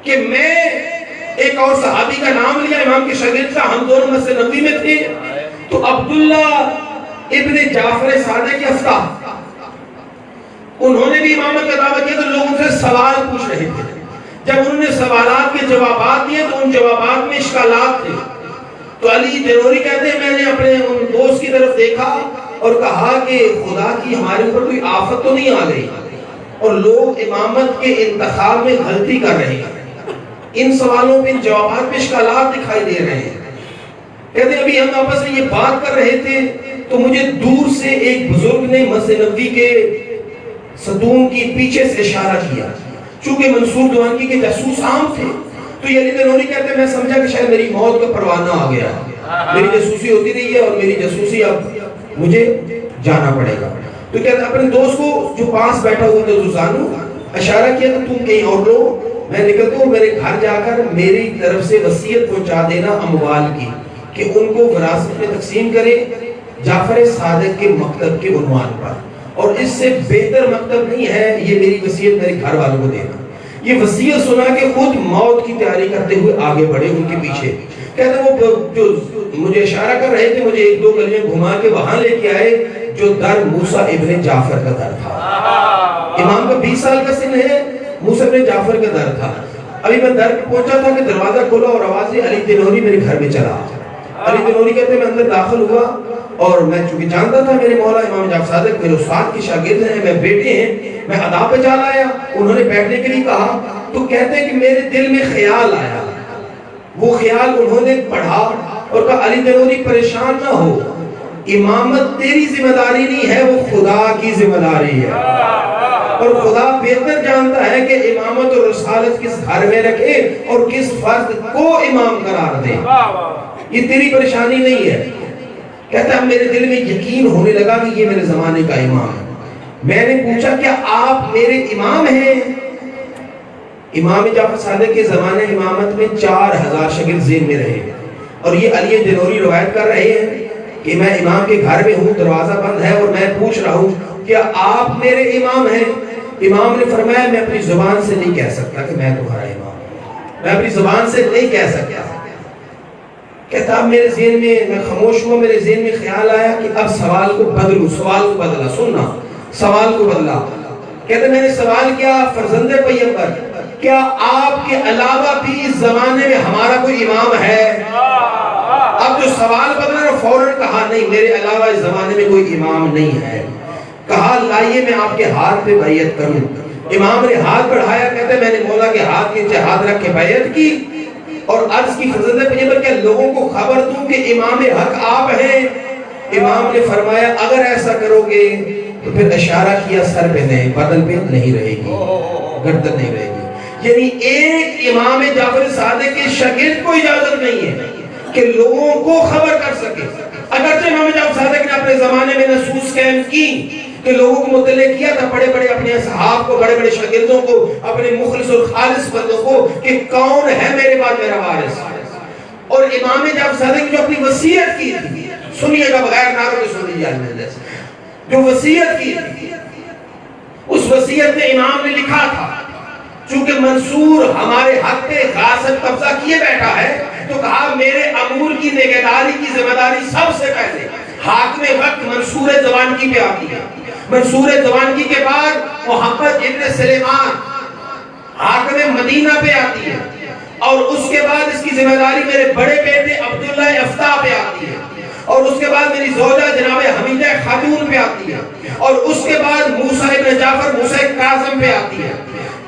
کہ میں ایک اور صحابی کا نام لیا، امام کے شاگرد تھا، ہم دونوں مسجد نبوی میں تھے، تو عبداللہ ابن جعفر صادق افتاح، انہوں نے بھی امامت کا دعویٰ کیا، تو لوگ ان سے سوال پوچھ رہے تھے۔ جب انہوں نے سوالات کے جوابات دیے تو ان جوابات میں اشکالات تھے، تو علی دنوری کہتے ہیں میں نے اپنے ان دوست کی طرف دیکھا اور کہا کہ خدا کی ہمارے اوپر کوئی آفت تو نہیں آ گئی، اور لوگ امامت کے انتخاب میں غلطی کر رہے ہیں، ان سوالوں پہ ان جوابات میں اشکالات دکھائی دے رہے ہیں۔ کہتے ہیں ابھی ہم آپس میں یہ بات کر رہے تھے تو مجھے دور سے ایک بزرگ نے مسجد نبوی کے ستون کی پیچھے سے اشارہ کیا، چونکہ منصور دوانکی کے جاسوس عام تھے، تو یہ علی دنوری کہتے ہیں میں سمجھا کہ شاید میری موت کا پروانہ آ گیا، میری جاسوسی ہوتی رہی ہے اور میری جاسوسی اب مجھے جانا پڑے گا۔ تو کہتے ہیں اپنے دوست کو جو پاس بیٹھا ہوا تھا دوزانو اشارہ کیا کہ تم کہیں اور لو، میں نکلتا ہوں، میرے گھر جا کر میری طرف سے وصیت پہنچا دینا اموال کی کہ ان کو وراثت میں تقسیم کرے جعفر صادق کے مکتب کے عنوان پر، اور اس سے بہتر مکتب نہیں ہے، یہ میری وصیت میرے گھر والوں کو دینا۔ یہ وصیت سنا کہ خود موت کی تیاری کرتے ہوئے آگے بڑھے ان کے پیچھے۔ کہتے ہیں وہ جو مجھے اشارہ کر رہے تھے مجھے ایک دو گلیاں گھما کے وہاں لے کے آئے جو در موسیٰ ابن جعفر کا در تھا۔ امام کا 20 سال کا سن ہے، موسیٰ ابن جعفر کا در تھا۔ ابھی میں در پہ پہنچا تھا کہ دروازہ کھولا اور آواز ہے علی دنوری میرے گھر میں چلا۔ علی دنوری کہتے ہیں میں اندر داخل ہوا اور میں چونکہ جانتا تھا میرے مولا امام جعفر صادق میرے استاد کے شاگرد ہیں، میں بیٹے ہیں، میں ادا پہ چلا آیا، انہوں نے بیٹھنے کے لیے کہا، تو کہتے ہیں کہ میرے دل میں خیال آیا، وہ خیال انہوں نے پڑھا اور کہا علی دنوری پریشان نہ ہو، امامت تیری ذمہ داری نہیں ہے، وہ خدا کی ذمہ داری ہے، اور خدا بہتر جانتا ہے کہ امامت اور رسالت کس گھر میں رکھے اور کس فرد کو امام قرار دے، یہ تیری پریشانی نہیں ہے۔ کہتا ہے میرے دل میں یقین ہونے لگا کہ یہ میرے زمانے کا امام ہے۔ میں نے پوچھا کیا آپ میرے امام ہیں؟ امام جعفر صادق کے زمانے امامت میں 4000 شاگرد ذہن میں رہے، اور یہ علی دنوری روایت کر رہے ہیں کہ میں امام کے گھر میں ہوں، دروازہ بند ہے اور میں پوچھ رہا ہوں کیا آپ میرے امام ہیں؟ امام نے فرمایا میں اپنی زبان سے نہیں کہہ سکتا کہ میں تمہارا امام ہوں، میں اپنی زبان سے نہیں کہہ سکتا۔ کہتا اب میرے ذہن میں خاموش ہوا، میرے ذہن میں خیال آیا کہ اب سوال کو بدلوں، سوال کو بدلا، سننا، سوال کو بدلا۔ کہتے میں نے سوال کیا فرزند پیغمبر کیا آپ کے علاوہ بھی اس زمانے میں ہمارا کوئی امام ہے؟ اب جو سوال بدلا نے فوراً کہا نہیں میرے علاوہ اس زمانے میں کوئی امام نہیں ہے۔ کہا لائیے میں آپ کے ہاتھ پہ بیعت کروں۔ امام نے ہاتھ بڑھایا، کہتے میں نے مولا کے ہاتھ کے نیچے ہاتھ رکھ کے بیعت کی اور عرض کی فرزند پیغمبر کیا لوگوں کو خبر دوں کہ امام حق آپ ہیں؟ امام نے فرمایا اگر ایسا کرو گے تو پھر اشارہ کیا سر پہ نہیں، بدن پہ نہیں رہے گی، گردن نہیں رہے گی۔ یعنی ایک امام جعفر صادق کے شاگرد کو اجازت نہیں ہے کہ لوگوں کو خبر کر سکے۔ اگرچہ امام جعفر صادق نے اپنے زمانے میں نصوص قائم کی کہ لوگوں کو مطلع کیا تھا، بڑے بڑے اپنے اصحاب کو، بڑے بڑے شاگردوں کو، اپنے مخلص اور خالص بندوں کو کہ کون ہے میرے بعد میرا وارث۔ اور امام جعفر صادق جو اپنی وصیت کی تھی، سنیے گا بغیر نعروں کے سن لیجیے، جو وصیت کی تھی اس وصیت میں امام نے لکھا تھا چونکہ منصور ہمارے حق پہ غاصب قبضہ کیے بیٹھا ہے تو کہا میرے امور کی نگہداری کی ذمہ داری سب سے پہلے حاکم وقت منصور دوانکی پہ آتی ہے، منصور دوانکی کے بعد محمد ابن سلیمان حاکم مدینہ پہ آتی ہے، اور اس کے بعد اس کی ذمہ داری میرے بڑے بیٹے عبداللہ افتاح پہ آتی ہے، اور اس کے بعد میری زوجہ جناب حمیدہ خاتون پہ آتی ہے، اور اس کے بعد موسیٰ ابن جعفر موسیٰ کاظم پہ آتی ہے۔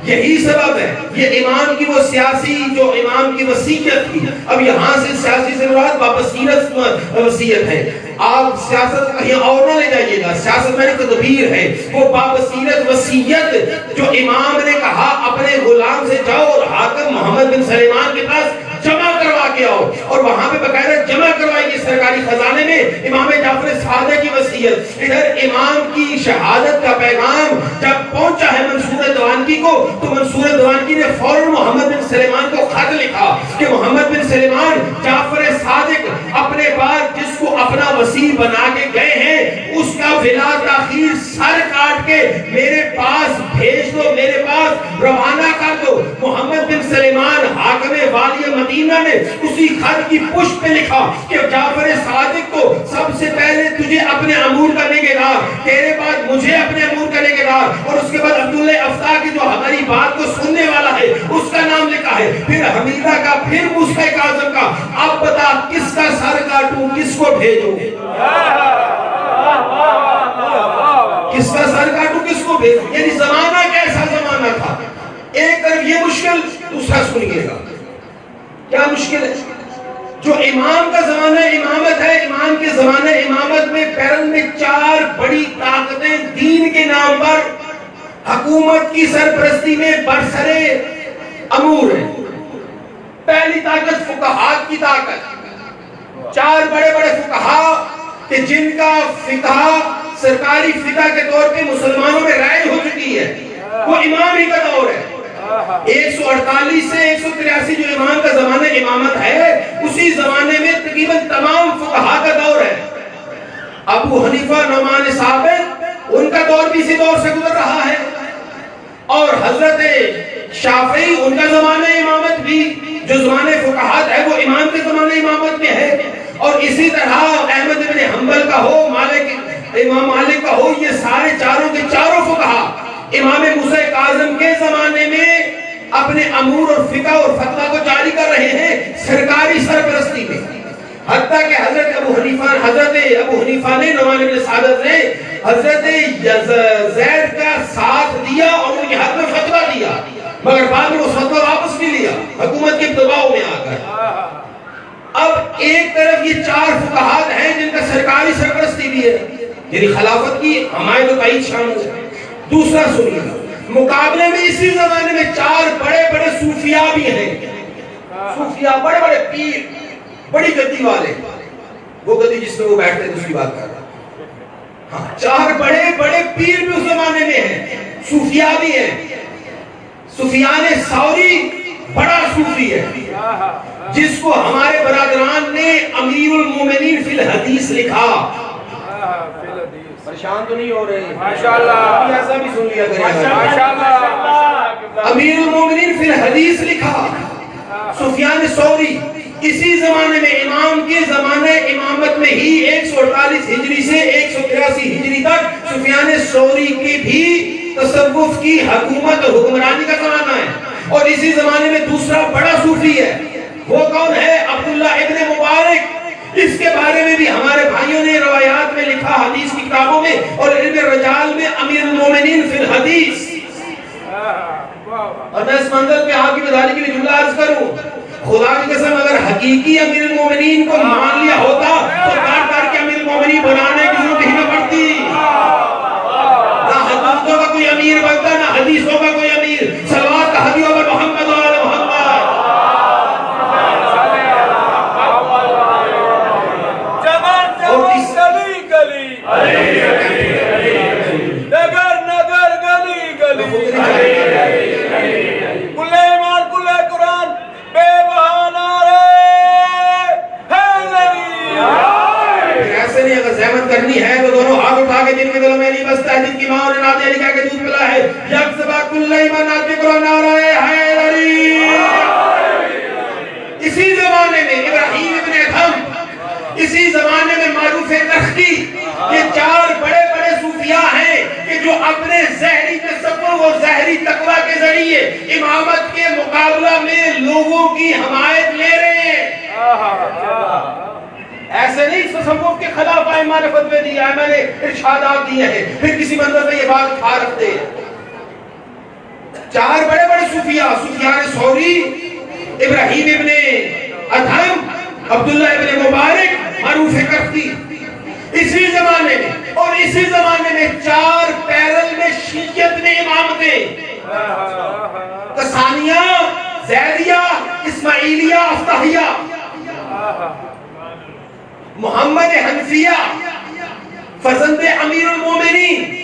یہی سبب ہے، یہ امام کی وہ سیاسی جو امام کی وصیت تھی. اب یہاں سے سیاسی سے مراد بابصیرت وصیت ہے. آپ سیاست کہیں اور نہ لے جائیے گا، سیاست میں تدبیر ہے. وہ بابصیرت وصیت جو امام نے کہا اپنے غلام سے جاؤ اور حاکم محمد بن سلیمان کے پاس جمع کروا کے آؤ، اور وہاں پہ باقاعدہ جمع کروائیں گے سرکاری خزانے میں امام جعفر صادق کی وصیت. ادھر امام کی شہادت کا پیغام جب پہنچا ہے منصور دوانکی کو، تو منصور دوانکی نے فوراً محمد بن سلیمان کو خط لکھا کہ محمد بن سلیمان جعفر صادق اپنے بعد جس کو اپنا وزیر بنا کے گئے ہیں اس کا بلا تاخیر سر کاٹ کے میرے پاس بھیج دو، میرے پاس روانہ کر دو. محمد بن سلیمان حاکم والی مدینہ نے اسی خط کی پشت پہ لکھا کہ جعفر صادق کو سب سے پہلے تجھے اپنے امور کرنے کے دار، تیرے بعد مجھے اپنے امور کرنے کے دار، اور اس کے بعد عبداللہ افتا کی جو ہماری بات کو سننے والا ہے اس کا نام لکھا ہے، پھر حمیدہ کا، پھر موسیٰ کاظم کا. اب بتا کس کا سر کاٹوں، کس کو بھیجوں، کس کا سر کاٹوں، کس کو بھیجوں. یعنی زمانہ کیسا زمانہ تھا. ایک طرف یہ مشکل، دوسرا سنیے گا کیا مشکل ہے. جو امام کا زمانہ امامت ہے، امام کے زمانہ امامت میں پیرن میں 4 بڑی طاقتیں دین کے نام پر حکومت کی سرپرستی میں برسرے امور ہیں. پہلی طاقت فقہات کی طاقت، 4 بڑے بڑے فقہا کہ جن کا فقہ سرکاری فقہ کے طور پہ مسلمانوں میں رائج ہو چکی ہے، وہ امام ہی کا دور ہے. 148 سے 183 جو امام کا زمانہ امامت ہے، اسی زمانے میں تقریباً تمام فقہا کا دور ہے. ابو حنیفہ نعمان ثابت ان کا دور بھی اسی دور سے گزر رہا ہے، اور حضرت شافعی ان کا زمانہ امامت بھی جو زمانہ فقہات ہے وہ امام کے زمانہ امامت میں ہے. اور اسی طرح احمد بن حنبل کا ہو، امام مالک کا ہو، یہ سارے چاروں کے چاروں فقہا امام موسیٰ کاظم کے زمانے میں اپنے امور اور فقہ اور فتویٰ کو جاری کر رہے ہیں سرکاری سرپرستی میں. حتیٰ کہ حضرت ابو حنیفہ نے، نعمان بن ثابت نے حضرت زید کا ساتھ دیا اور ان کے حق میں فتویٰ دیا، مگر بعد میں وہ فتویٰ واپس بھی لیا حکومت کے دباؤ میں آ کر. اب ایک طرف یہ 4 فقہات ہیں جن کا سرکاری سرپرستی بھی ہے، یعنی خلافت کی حمایت و تائید شامل ہے. دوسرا سنیے، مقابلے میں اسی زمانے میں 4 بڑے بڑے صوفیاء بھی ہیں. صوفیاء بڑے بڑے پیر، بڑی گدی والے، وہ گدی جس میں وہ بیٹھتے ہیں اس کی بات کر رہا ہوں. ہاں، 4 بڑے بڑے پیر بھی اس زمانے میں ہیں، صوفیاء بھی ہیں. سفیان ثوری بڑا صوفی ہے جس کو ہمارے برادران نے امیر المومنین فی الحدیث لکھا. پریشان تو نہیں ہو رہے؟ ماشاءاللہ، ایسا بھی سن لیا کریں. ماشاءاللہ، امیر المومنین فی الحدیث لکھا سفیان ثوری. اسی زمانے میں امام کے زمانے امامت میں ہی 148 ہجری سے 183 ہجری تک سفیان ثوری کی بھی تصوف کی حکومت اور حکمرانی کا زمانہ ہے. اور اسی زمانے میں دوسرا بڑا صوفی ہے، وہ کون ہے؟ عبداللہ ابن مبارک. اس کے بارے میں بھی ہمارے بھائیوں نے روایات میں لکھا، حدیث کی کتابوں میں اور علم رجال میں، امیر المومنین فی الحدیث. اور میں اس منظر پہ آپ کی بداری کے لیے جملہ عرض کروں، خدا کی قسم اگر حقیقی امیر المومنین کو مان لیا ہوتا تو کاٹ کاٹ کے امیر المومنین بنانے کی ضرورت ہی نہ پڑتی. نہ حدیثوں کا کوئی امیر بنتا، نہ حدیثوں کا کوئی امیر. صلوات کا حدیث اور محمد و آل محمد. کرنی ہے تو دونوں ہاتھ اٹھا کے جن کے دلوں میں نہیں بستا ہے، جن کی ماں نے نادی علی کہہ کے دودھ پلا ہے، یکسبا کل ایمان نادی کرو نعرہ حیدری. اسی زمانے میں ابراہیم ابن ادھم، اسی زمانے میں معروف تختی، یہ 4 بڑے بڑے صوفیاء ہیں کہ جو اپنے زہری تصور اور زہری تقوی کے ذریعے امامت کے مقابلہ میں لوگوں کی حمایت لے رہے ہیں. ایسے نہیں تصوف کے خلاف ائمہ نے فتوے دیے، ائمہ نے ارشادات دیے ہیں، پھر کسی منظر پہ یہ بات کھا رکھتے ہیں. 4 بڑے بڑے صوفیاء، سفیان ثوری، ابراہیم ابن ادہم، عبداللہ ابن مبارک، معروف کرخی، اسی زمانے میں، اور اسی زمانے میں 4 پیرل میں شیعیت میں امامتیں، قسانیہ، زیدیہ، اسماعیلیہ، افتحیہ، محمد حنفیہ، فرزند امیر المومنین،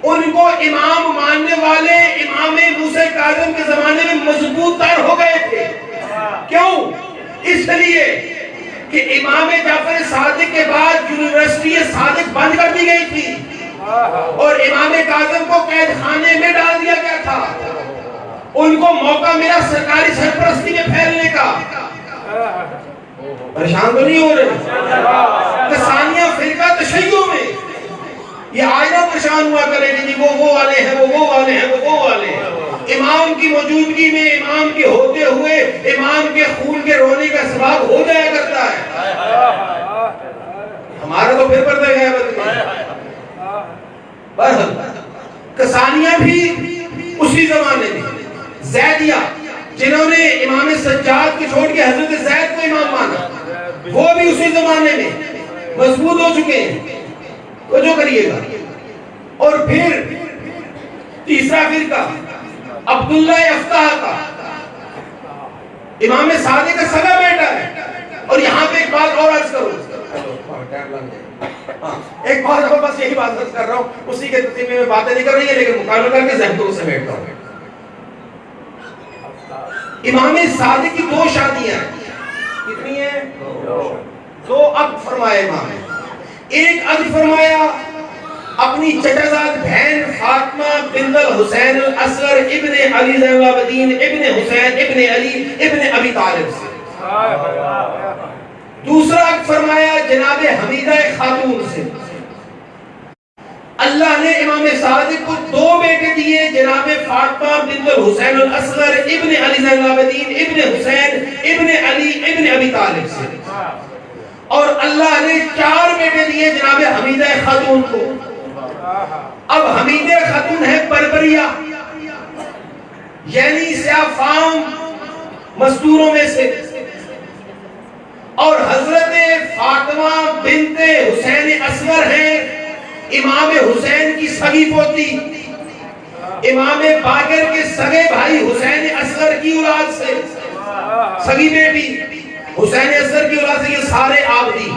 ان کو امام ماننے والے امام موسیٰ کاظم کے زمانے میں مضبوط تر ہو گئے تھے۔ کیوں؟ اس لیے کہ امام جعفر صادق کے بعد یونیورسٹی صادق بند کر دی گئی تھی اور امام کاظم کو قید خانے میں ڈال دیا گیا تھا۔ ان کو موقع ملا سرکاری سرپرستی میں پھیلنے کا۔ پریشان تو نہیں ہو رہے؟ قسانیہ فرقہ تشیع میں یہ آئینہ پریشان ہوا کرے کہ وہ والے ہیں، وہ والے ہیں، وہ والے ہیں۔ امام کی موجودگی میں، امام کے ہوتے ہوئے امام کے خون کے رونے کا سبب ہو جایا کرتا ہے۔ ہمارا تو پھر پردہ گیا بہرحال قسانیہ بھی اسی زمانے میں، زیدیہ جنہوں نے امام سجاد کو چھوڑ کے حضرت زید کو امام مانا، وہ بھی اسی زمانے میں مضبوط ہو چکے ہیں۔ تو جو کریے گا۔ اور پھر تیسرا فرقہ عبداللہ افتح کا، امام صادق کا سگا بیٹا ہے۔ اور یہاں پہ ایک بات اور عرض کروں، ایک بات اور، بس یہی بات عرض کر رہا ہوں، اسی کے ترتیب میں باتیں نہیں کر رہی ہیں لیکن مکالمہ کر کے ذہن کو سمیٹتا ہوں۔ امام صادق کی 2 شادیاں ہیں۔ کتنی ہیں؟ 2 عقد فرمائے امام نے۔ ایک عقد فرمایا اپنی چچازاد بہن فاطمہ بنت الحسین الاصغر ابن علی زین العابدین ابن حسین ابن علی ابن ابی طالب سے۔ دوسرا عقد فرمایا جناب حمیدہ خاتون سے۔ اللہ نے امام صادق کو 2 بیٹے دیے، جناب فاطمہ بنت الحسین الاصغر ابن علی زین العابدین ابن حسین ابن علی ابن ابی طالب سے، اور اللہ نے 4 بیٹے دیے جناب حمیدہ خاتون کو۔ اب حمیدہ خاتون ہے بربریہ، یعنی سیاہ فام مزدوروں میں سے، اور حضرت فاطمہ بنت حسین اصغر ہیں امام حسین کی سگی پوتی، امام باقر کے سگے بھائی حسین اصغر کی اولاد سے، سگی بیٹی حسین اصغر کی اولاد سے۔ یہ سارے عابدی،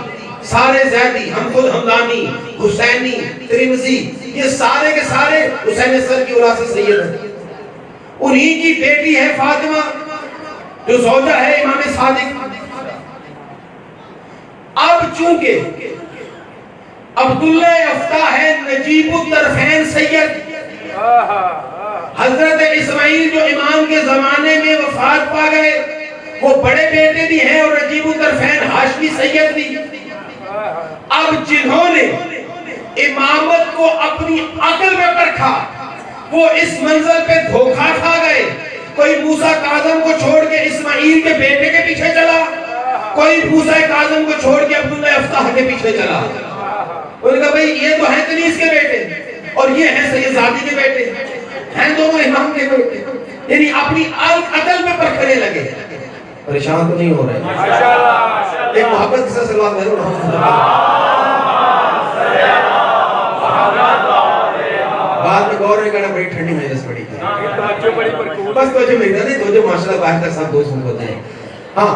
سارے زیدی، ہم خود ہمدانی، حسینی، ترمذی، یہ سارے کے سارے حسین اصغر کی اولاد سے سید ہیں۔ انہی کی بیٹی ہے فاطمہ جو زوجہ ہے امام صادق۔ اب چونکہ عبداللہ افتح ہے نجیب الطرفین سید، حضرت اسماعیل جو امام کے زمانے میں وفات پا گئے وہ بڑے بیٹے بھی ہیں، اور نجیب الطرفین ہاشمی سید بھی۔ اب جنہوں نے امامت کو اپنی عقل میں پرکھا وہ اس منزل پہ دھوکہ کھا گئے۔ کوئی موسیٰ کاظم کو چھوڑ کے اسماعیل کے بیٹے کے پیچھے چلا، کوئی موسیٰ کاظم کو چھوڑ کے عبداللہ افتح کے پیچھے چلا۔ انہوں نے کہا بھئی یہ تو ہیں کنیز کے بیٹے اور یہ ہیں سید زادی کے بیٹے، ہیں دونوں امام کے بیٹے، یعنی اپنی عقل میں پرکھنے لگے۔ پریشان تو نہیں ہو رہے؟ ایک محبت کے ساتھ سلوات بھرو بات میں غور نہیں کرنا، بڑی ٹھنڈی مجلس پڑی تھی، بس توجہ میری نہیں، توجہ ماشاءاللہ باہر کا ساتھ دوست ہوتے ہیں۔ ہاں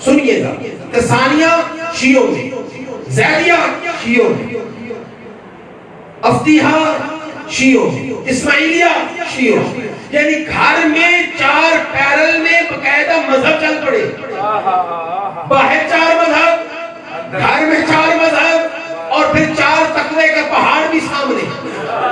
سنیے گا، قسانیہ شیعوں میں، زیدیہ شیعوں میں، افتیحہ شیعوں میں، اسماعیلیہ شیعوں میں، یعنی گھر میں 4 پیرل میں باقاعدہ مذہب چل پڑے، باہر 4 مذہب، گھر میں 4 مذہب، اور پھر 4 تقوی کا پہاڑ بھی سامنے۔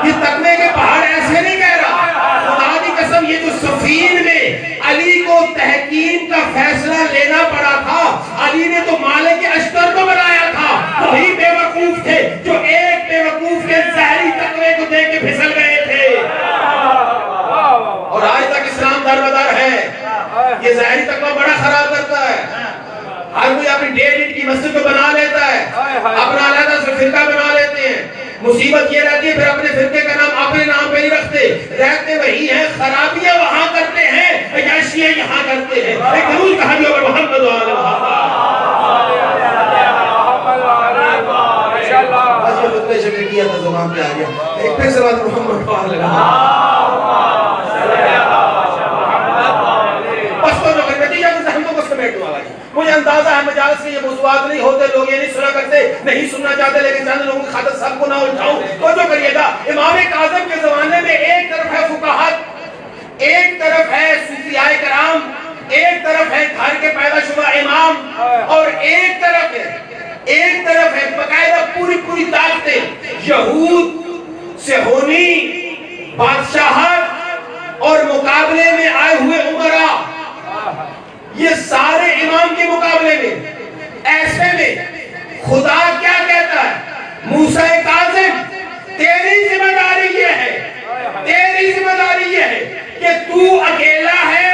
یہ تقوی کے پہاڑ ایسے نہیں کہہ رہا، خدا کی قسم یہ جو صفین میں علی کو تحکیم کا فیصلہ لینا پڑا تھا، علی نے تو مالک اشتر کو بنایا تھا، وہی بے وقوف تھے جو ایک بے وقوف کے ظاہری تقوی کو دیکھ کے پھسل گئے تھے، اور آج تک اسلام دروادار ہے۔ یہ ظاہری تقوی بڑا خراب کرتا ہے، ہر کوئی اپنی ڈیڑھ انٹ کی مسجد کو بنا لیتا ہے، اپنا علیحدہ سے فرقہ بنا لیتے ہیں، مصیبت یہ رہتی ہے پھر اپنے فرقے کا نام اپنے نام پہ نہیں رکھتے، رہتے وہی ہیں، خرابیاں وہاں کرتے ہیں، عیاشیاں یہاں کرتے ہیں۔ ایک ضرور کہا جو محمد و آل بس یہ خطبہ شکر کیا تھا زبان پہ آ گیا، ایک پھر صلوات محمد و آل بس تو جو نتیجہ سے ہم کو سمیٹنے والا ہے۔ مجھے اندازہ ہے مجالس کے یہ موضوعات نہیں ہوتے، لوگ یہ نہیں سنا کرتے، نہیں سننا چاہتے، لیکن چند لوگوں کی خاطر سب کو نہ الجھاؤں۔ تو جو کریے گا، امام کاظم کے زمانے میں ایک طرف ہے فقہات، ایک طرف ہے صوفیاء کرام، ایک طرف ہے گھر کے پیدا شدہ امام، اور ایک طرف ہے باقاعدہ پوری طاقتیں، یہود، صہیونی، بادشاہت اور مقابلے میں آئے ہوئے امراء، یہ سارے امام کے مقابلے میں۔ ایسے میں خدا کیا کہتا ہے؟ موسیٰ کاظم تیری ذمہ داری یہ ہے کہ تو اکیلا ہے،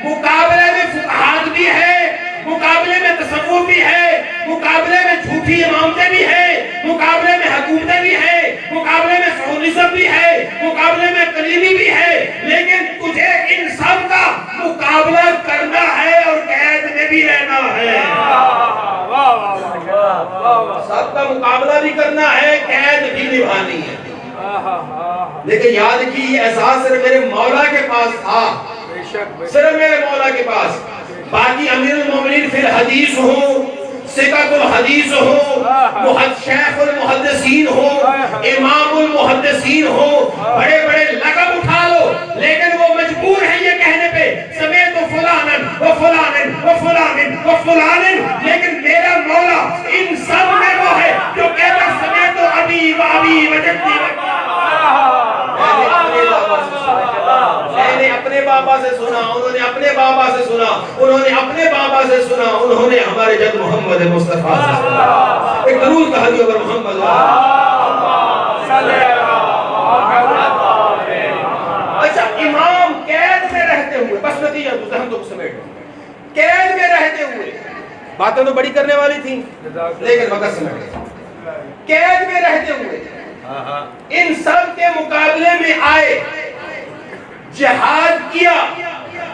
مقابلے میں فقہات بھی ہے، مقابلے میں تصوف بھی ہے، مقابلے میں جھوٹی امامتیں بھی ہے، مقابلے میں حکومتیں بھی ہے، مقابلے میں سہولزم بھی ہے، مقابلے میں قلیبی بھی ہے، لیکن تجھے ان سب کا مقابلہ کرنا ہے اور قید میں بھی رہنا ہے۔ سب کا مقابلہ بھی کرنا ہے، قید بھی نبھانی ہے۔ لیکن یاد رکھیے یہ احساس صرف میرے مولا کے پاس تھا، صرف میرے مولا کے پاس۔ باقی امیر المومنین فی الحدیث ہوں، سکت الحدیث ہوں، شیخ المحدثین ہوں، امام المحدثین ہوں، بڑے بڑے لقب اٹھا لو، لیکن وہ مجبور ہیں یہ کہنے پہ سمیت فلانن و فلانن و فلانن و فلانن، لیکن میرا مولا ان سب میں وہ ہے جو کہتا سمیت ابی و ابی و جدی و میں نے اپنے بابا سے سنا، انہوں نے اپنے بابا سے سنا، انہوں نے اپنے بابا سے سنا، انہوں نے ہمارے جد محمد مصطفیٰ سے سنا۔ ایک ضرور کہا جو اگر محمد اچھا امام قید میں رہتے ہوئے، بس نتیجہ ہم تو سمیٹو، قید میں رہتے ہوئے باتیں تو بڑی کرنے والی تھیں لیکن وقت سمیٹ، قید میں رہتے ہوئے ان سب کے مقابلے میں آئے، جہاد کیا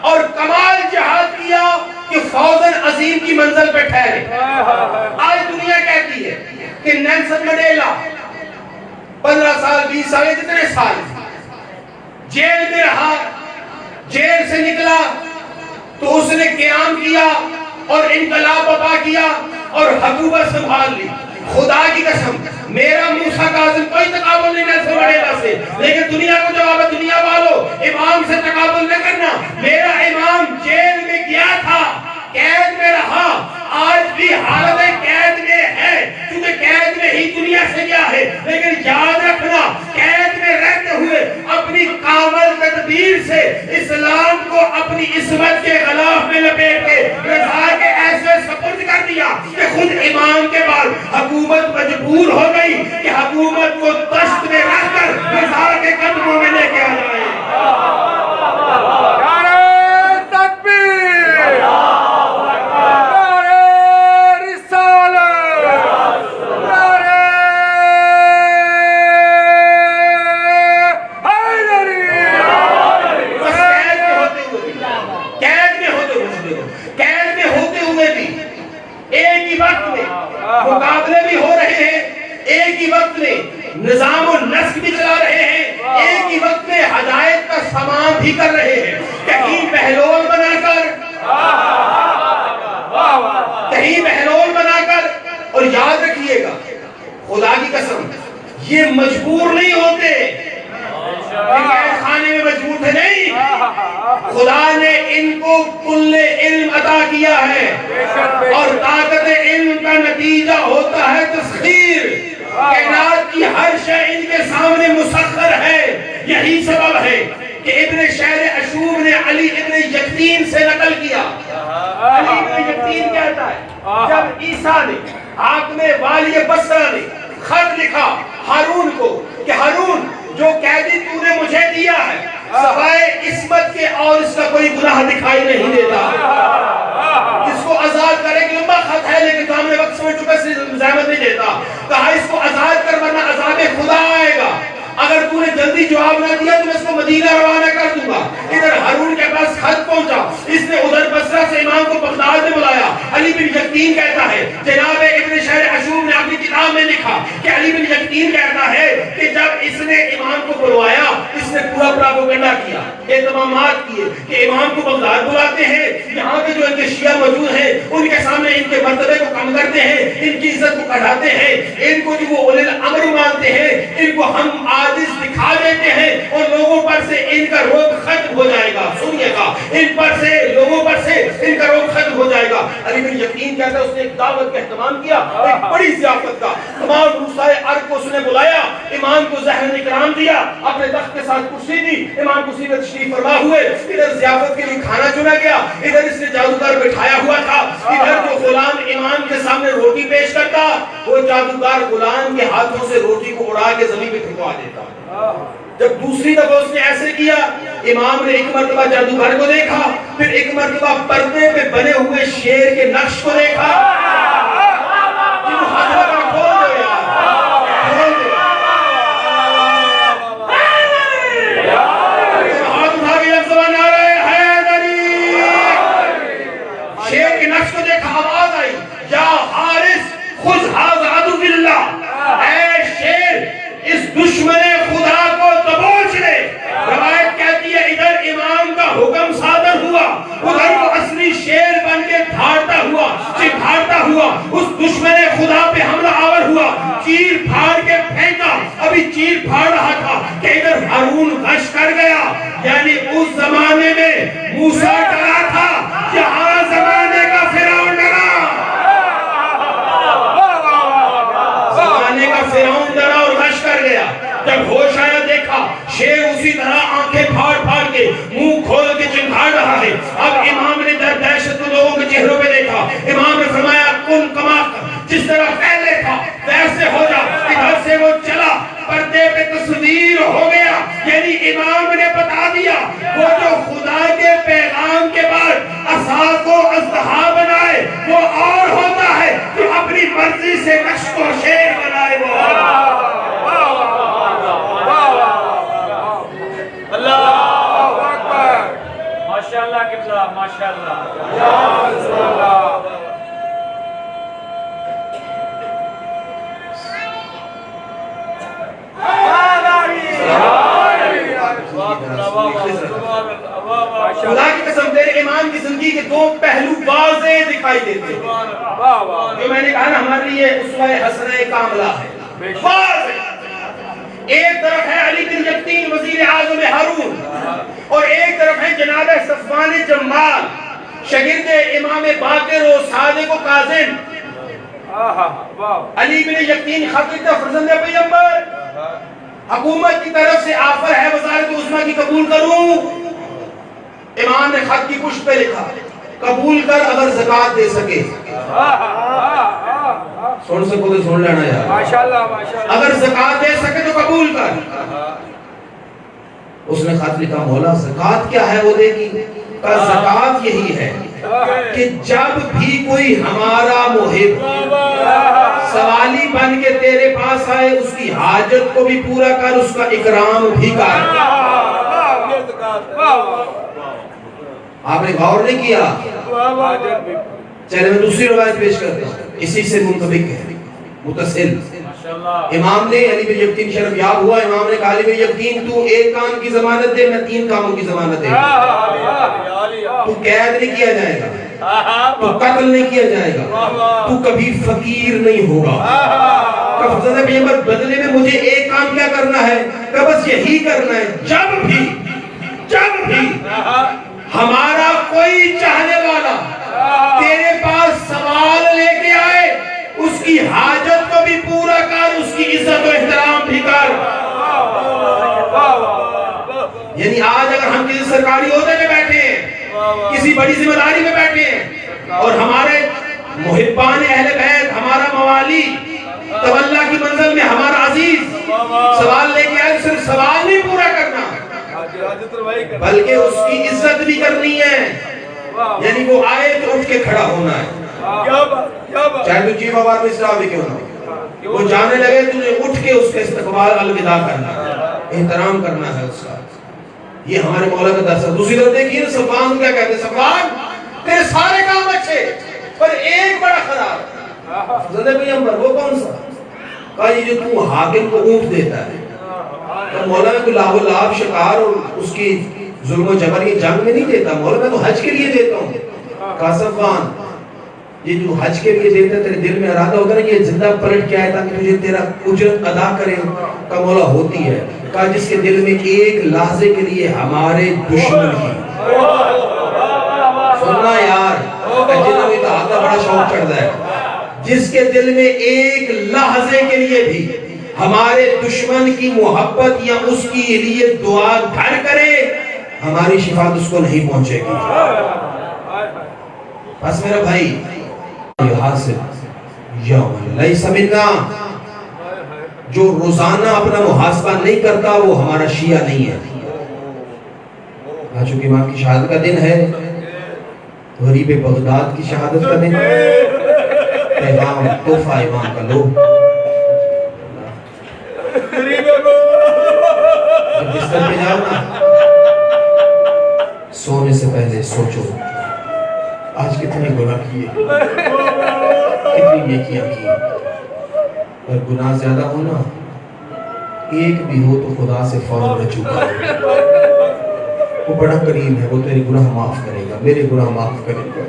اور کمال جہاد کیا کہ فوزن عظیم کی منزل پہ ٹھہرے۔ آج دنیا کہتی ہے کہ نیلسن منڈیلا 15 سال 20 سال جتنے سال جیل میں رہا، جیل سے نکلا تو اس نے قیام کیا اور انقلاب برپا کیا اور حکومت سنبھال لی۔ خدا کی قسم میرا موسیٰ کاظم کوئی تقابل نہیں نیلسن منڈیلا سے، لیکن دنیا کو جواب ہے دنیا والوں امام سے تقابل نہ کرنا۔ میرا امام جیل میں گیا تھا، قید میں رہا، آج بھی حالت قید میں ہے کیونکہ قید میں ہی دنیا سے گیا ہے، لیکن یاد رکھنا قید میں رہتے ہوئے اپنی کامل تدبیر سے اسلام کو اپنی عصمت کے غلاف میں لپیٹ کے رضا کے ایسے سپرد کر دیا کہ خود امام کے بعد حکومت مجبور ہو گئی کہ حکومت کو دشت میں رہ کر رضا کے قدموں میں لے کے آ جائے۔ مقابلے بھی ہو رہے ہیں، ایک ہی وقت میں نظام النسق بھی چلا رہے ہیں، ایک ہی وقت میں ہدایت کا سامان بھی کر رہے ہیں، کہیں بہلول بنا کر اور یاد رکھیے گا خدا کی قسم یہ مجبور نہیں ہوتے، قید خانے میں مجبور تھے نہیں، خدا نے ان کو کل علم عطا کیا ہے اور طاقت علم کا نتیجہ ہوتا ہے تسخیر۔ کائنات کی ہر شے ان کے سامنے مسخر ہے۔ یہی سبب ہے کہ ابن شہر اشوب نے علی ابن یقین سے نقل کیا، علی ابن یقین کہتا ہے جب عیسیٰ نے حاکم والی بصرہ نے خط لکھا ہارون کو کہ ہارون جو قیدی تو نے مجھے دیا ہے سوائے عصمت کے اور اس کا کوئی گناہ دکھائی نہیں دیتا، اس کو آزاد کرے، ایک لمبا خط ہے لیکن سامنے وقت سمجھ چکا سے زحمت نہیں دیتا، کہا اس کو آزاد کر ورنہ عذاب خدا آئے گا، اگر تو نے جلدی جواب نہ دیا تو میں اس کو مدینہ روانہ کر دوں گا۔ ادھر ہارون کے پاس خط پہنچا، اس نے ادھر بصرہ سے امام کو بغداد میں بلایا۔ علی بن یقین کہتا ہے، جناب ابن شہر اشوب نے اپنی کتاب میں لکھا کہ علی بن یقین کہتا ہے کہ جب اس نے امام کو بلوایا، اس نے پورا پراپوگنڈا کیا، اہتمامات کیے کہ امام کو بغداد بلاتے ہیں، یہاں کے جو ان کے شیعہ موجود ہیں ان کے سامنے ان کے مرتبے کو کم کرتے ہیں، ان کی عزت کو کڑھاتے ہیں، ان کو جو وہ اولل امر مانتے ہیں ان کو ہم عاجز دکھا دیتے ہیں اور لوگوں پر سے ان کا روب ختم ہو جائے گا۔ سنیے گا، ان پر سے لوگوں پر سے ان کا روب ختم ہو جائے گا۔ علی بن یقین کہتا ہے اس نے ایک دعوت کا اہتمام کیا، ایک بڑی ضیافت کا، تمام رؤسائے عرب کو اس نے بلایا، امام کو زہر اکرام دیا، اپنے تخت کے ساتھ کرسی دی، امام کرسی پر تشریف فرما ہوئے، ادھر ضیافت کے لیے کھانا چنا گیا، ادھر اس نے جادوگر بٹھایا ہوا تھا، ادھر جو غلام امام کے سامنے روٹی پیش کرتا وہ جادوگر غلام کے ہاتھوں سے روٹی کو اڑا کے زمین پہ پھینکوا دیتا۔ جب دوسری دفعہ اس نے ایسے کیا، امام نے ایک مرتبہ جادوگر کو دیکھا، پھر ایک مرتبہ پردے پہ بنے ہوئے شیر کے نقش کو دیکھا۔ شیر کے نقش کو دیکھا، آواز آئی، یا حارث خذ ھذا عدو اللہ، اے شیر اس دشمن خدا کو دبوچ لے۔ روایت کہتی ہے ادھر امام کا حکم صادر ہوا، ادھر وہ اصلی شیر بن کے دھاڑتا ہوا، چڑھاڑتا ہوا اس دشمن خدا پہ حملہ آور ہوا، چیر پھاڑ کے پھینکا۔ ابھی چیر پھاڑ رہا تھا کہ ادھر ہارون غش کر گیا، یعنی اس زمانے میں موسیٰ ڈرا تھا، یہاں زمانے کا فرعون ڈرا، زمانے کا فرعون ڈرا اور غش کر گیا۔ جب ہوش آیا دیکھا شیر اسی طرح آنکھیں پھاڑ پھاڑ کے منہ کھول کے چنگھاڑ رہا ہے۔ اب امام نے در دہشت لوگوں کے چہروں پہ دیکھا، امام نے فرمایا کن کما، جس طرح پہلے تھا ویسے ہو جا۔ ادھر سے وہ چلا، پردے پہ تصویر ہو گیا، یعنی امام نے بتا دیا وہ جو خدا کے پیغام کے بعد عصا کو اژدہا بنائے وہ اور ہوتا ہے، جو اپنی مرضی سے نقش کو شیر بنائے وہ اور۔ اللہ اکبر، ماشاءاللہ قبلہ، ماشاءاللہ یا رسول اللہ۔ خدا کی قسم تیرے امام کی زندگی کے دو پہلو واضح دکھائی دیتے ہیں، جو میں نے کہا نا ہمارے لیے اسوہ حسنہ کاملہ ہے، واضح۔ ایک طرف ہے علی بن یقین وزیر اعظم ہارون، اور ایک طرف ہے جناب صفوان جمال شاگرد امام باقر و صادق و کاظم۔ علی بن یقین خط لکھتا فرزند پیغمبر، حکومت کی طرف سے آفر ہے وزارت عظمیٰ کی قبول کروں۔ امام نے خط کی پشت پہ لکھا قبول کر اگر زکوٰۃ دے سکے۔ سن سکو تو سن لینا یار، ماشاءاللہ ماشاءاللہ، اگر زکوٰۃ دے سکے تو قبول کر۔ اس نے خط لکھا مولا زکوٰۃ کیا ہے وہ دے گی؟ کہا زکوٰۃ یہی ہے کہ جب بھی کوئی ہمارا محب سوالی بن کے تیرے پاس آئے اس کی حاجت کو بھی پورا کر، اس کا اکرام بھی کر۔ آپ نے غور نہیں کیا؟ چلے میں دوسری روایت پیش کرتا ہوں، اسی سے منطبق ہے، متصل۔ امام نے علی بن یقین شرف یاب ہوا، امام نے کہا علی بن یقین تو ایک کام کی ضمانت دے، میں 3 کاموں کی ضمانت دے۔ تو قید نہیں کیا جائے گا، تو قتل نہیں کیا جائے گا، تو کبھی فقیر نہیں ہوگا۔ بدلے میں مجھے ایک کام کیا کرنا ہے؟ کہ بس یہی کرنا ہے، جب بھی ہمارا کوئی چاہنے والا تیرے پاس سوال لے کے آئے اس کی حاجت کو بھی پورا کر، اس کی عزت و احترام بھی کر۔ یعنی آج اگر ہم کسی سرکاری عہدے میں بیٹھے ہیں، کسی بڑی ذمہ داری میں بیٹھے ہیں، اور ہمارے محبان اہل بیت، ہمارا موالی تولہ کی منزل میں ہمارا عزیز سوال لے کے آئے، صرف سوال نہیں پورا کرنا بلکہ اس کی عزت بھی کرنی ہے، یعنی وہ آئے تو اٹھ کے کھڑا ہونا ہے، چاہے تو چیف آف آرمی اسٹاف بھی کیوں نہ ہو۔ وہ جانے لگے تجھے اٹھ کے اس کا استقبال الوداع کرنا، احترام کرنا ہے اس کا. یہ ہمارے مولا کا درس ہے. دوسری طرف دیکھیے صفوان کیا کہتے ہیں، صفوان تیرے سارے کام اچھے پر ایک بڑا خراب. افضل پیغمبر وہ کون سا؟ کہا یہ جو تو حاکم کو اونٹ دیتا ہے. مولا میں کوئی لاو لاب شکار اور اس کی ظلم و جبر یہ جنگ میں نہیں دیتا، مولا میں تو حج کے لیے دیتا ہوں. کہا صفوان یہ جو حج کے لیے دیتا ہے تیرے دل میں ارادہ ہوگا نا یہ زندہ پلٹ کے آئے تاکہ تجھے تیرا اجرت ادا کرے. کا مولا ہوتی ہے. کہا جس کے دل میں ایک لحظے کے لیے ہمارے دشمن کی سننا یار جنہوں نے تو بڑا شوق چڑھتا ہے، جس کے دل میں ایک لحظے کے لیے بھی ہمارے دشمن کی محبت یا اس کے لیے دعا گھر کرے ہماری شفاعت اس کو نہیں پہنچے گی. بس میرا بھائی حاصل یوم لیس منا، جو روزانہ اپنا محاسبہ نہیں کرتا وہ ہمارا شیعہ نہیں ہے. چونکہ امام کی شہادت کا دن ہے، غریب بغداد کی شہادت کا دن، پیغام تحفہ امام کا لو. جب بستر پہ جاؤ نا سونے سے پہلے سوچو آج کتنے گناہ کیے، کتنی نیکیاں کی. اور گناہ زیادہ ہونا ایک بھی ہو تو خدا سے فوراً رجوع کرو. وہ بڑا کریم ہے، وہ تیرے گناہ معاف کرے گا، میرے گناہ معاف کرے گا.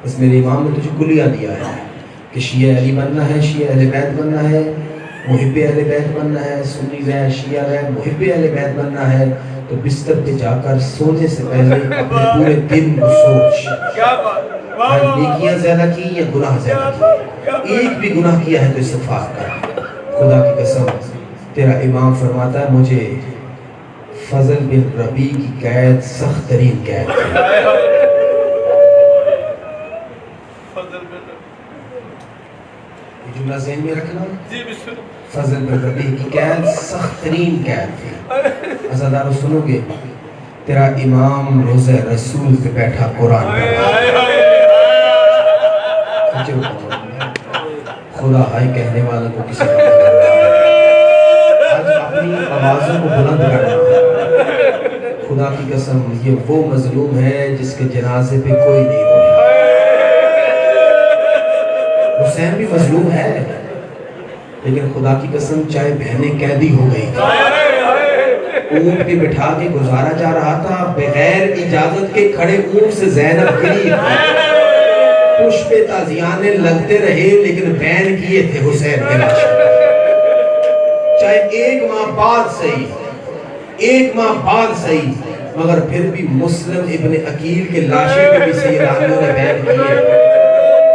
بس میرے امام نے تجھے کلیہ دیا ہے کہ شیعہ علی بننا ہے، شیعہ اہل بیت بننا ہے، محب اہل بیت بننا ہے، سنی رہ شیعہ رہ محب اہل بیت بننا ہے. تو بستر پہ جا کر سونے سے پہلے اپنے پورے دن کو سوچ نیکیاں زیادہ کی یا گناہ زیادہ کی. ایک بھی گناہ کیا ہے تو استغفار کر. خدا کی قسم تیرا امام فرماتا ہے مجھے فضل بن ربیع کی قید سخت ترین قید تھی. یہ جملہ ذہن میں رکھنا، فضل بن ربیع کی قید سخت ترین قید تھی. عزادارو سنو گے تیرا امام روزہ رسول پہ بیٹھا قرآن پڑھا. خدا ہائے کہنے والا کو کسی کا نہیں کر رہا. آج اپنی آوازوں کو بلند کرنا. خدا کی قسم یہ وہ مظلوم ہے جس کے جنازے پہ کوئی نہیں رویا. حسین بھی مظلوم ہے لیکن خدا کی قسم چاہے بہنیں قیدی ہو گئی اونٹ پہ بٹھا کے گزارا جا رہا تھا، بغیر اجازت کے کھڑے اونٹ سے زینب گری، پشت پہ تازیانے لگتے رہے لیکن بین کیے تھے حسین کے لاش. چاہے ایک ماہ بعد صحیح مگر پھر بھی مسلم ابن عقیل کے لاشے پہ بھی سیدانیوں نے بین کیے.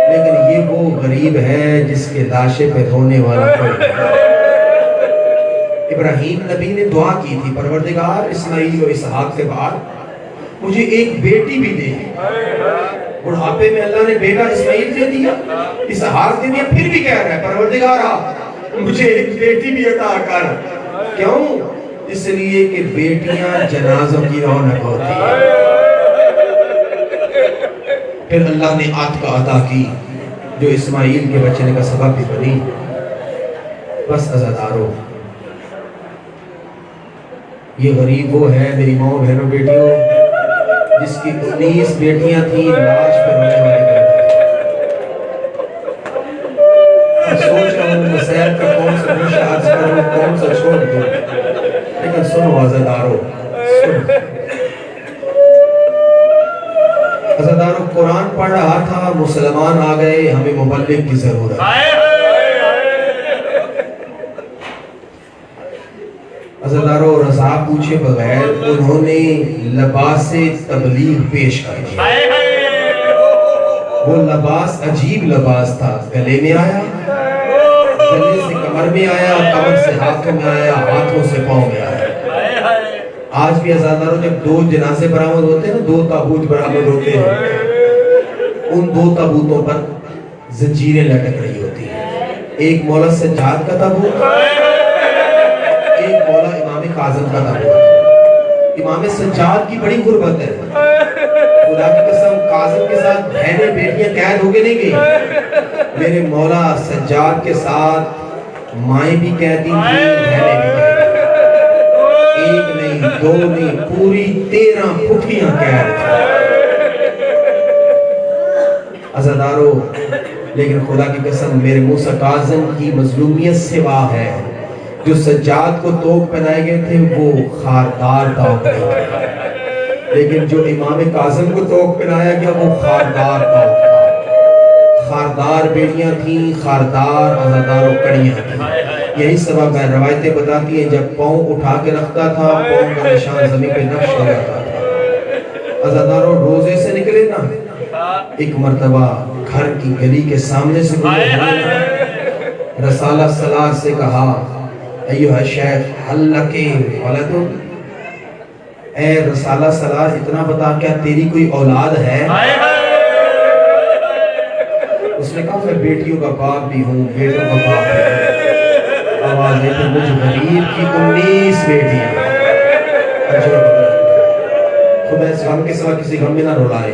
لیکن یہ وہ غریب ہے جس کے لاشے پہ رونے والا کوئی نہیں. ابراہیم نبی نے دعا کی تھی پروردگار اسماعیل و اسحاق کے بعد مجھے ایک بیٹی بھی دے. بڑھاپے میں اللہ نے بیٹا اسماعیل دے دیا، اسحاق دے دیا، پھر بھی کہہ رہا ہے پروردگار مجھے ایک بیٹی بھی عطا کر. کیوں؟ اس لیے کہ بیٹیاں جنازوں کی رونق ہوتی ہیں. پھر اللہ نے عاتقہ عطا کی جو اسماعیل کے بچنے کا سبب بھی بنی. بس عزادارو یہ غریب وہ ہے میری ماں بہنوں بیٹیوں جس کی 19 بیٹیاں تھیں لاش پر رونے والے گئے. سوچ رہا ہوں مسائل کا کون سا نشہ عرض کروں کون سا چھوڑ دوں، لیکن سنو عزادارو عزادارو قرآن پڑھ رہا تھا، مسلمان آ گئے، ہمیں مبلغ کی ضرورت ہے. عزادارو رضا پوچھے بغیر انہوں نے لباس تبلیغ پیش کر دیا. وہ لباس عجیب لباس تھا، گلے میں آیا، گلے سے کمر میں آیا، کمر سے ہاتھوں میں آیا، ہاتھوں سے پاؤں میں آیا. آج بھی عزادارو جب 2 جنازے برآمد ہوتے ہیں نا، 2 تابوت برآمد ہوتے ہیں، ان 2 تابوتوں پر زنجیریں لٹک رہی ہوتی ہیں. ایک مولا سجاد کا تابوت، ایک مولا امام کاظم کا تابوت. امام سجاد کی بڑی غربت ہے، خدا کی قسم کاظم کے ساتھ بہنیں بیٹیاں قید ہو کے نہیں گئی، میرے مولا سجاد کے ساتھ مائیں بھی قیدی تھیں، بہنیں بھی قیدی تھیں، ایک نہیں دو نہیں پوری 13 پٹھیاں قید تھیں عزادارو۔ لیکن خدا کی قسم میرے موسیٰ کاظم کی مظلومیت سوا ہے، جو سجاد کو توق پہنائے گئے تھے وہ خاردار توق نہیں تھے، لیکن جو امام کاظم کو توق پہنایا گیا وہ خاردار توق تھا۔ خاردار بیٹیاں تھیں، خاردار عزادار و کڑیاں تھیں۔ یہی سبب ہے روایتیں بتاتی ہیں جب پاؤں اٹھا کے رکھتا تھا پاؤں کا نشان زمین پہ نقش ہو جاتا تھا۔ عزاداروں روزے سے نکلے نا، ایک مرتبہ گھر کی گلی کے سامنے سے گزرے، رسالہ سلار سے کہا ایوہ شیخ حل لکے ولد، اے رسالہ سلار اتنا بتا کیا تیری کوئی اولاد ہے؟ اس نے کہا میں بیٹیوں کا باپ بھی ہوں بیٹوں کا باپ بھی ہوں۔ آواز ہے کہ مجھ غریب کی 19 بیٹیاں، خدا اس غم کے سوا کسی غم میں نہ رولائے۔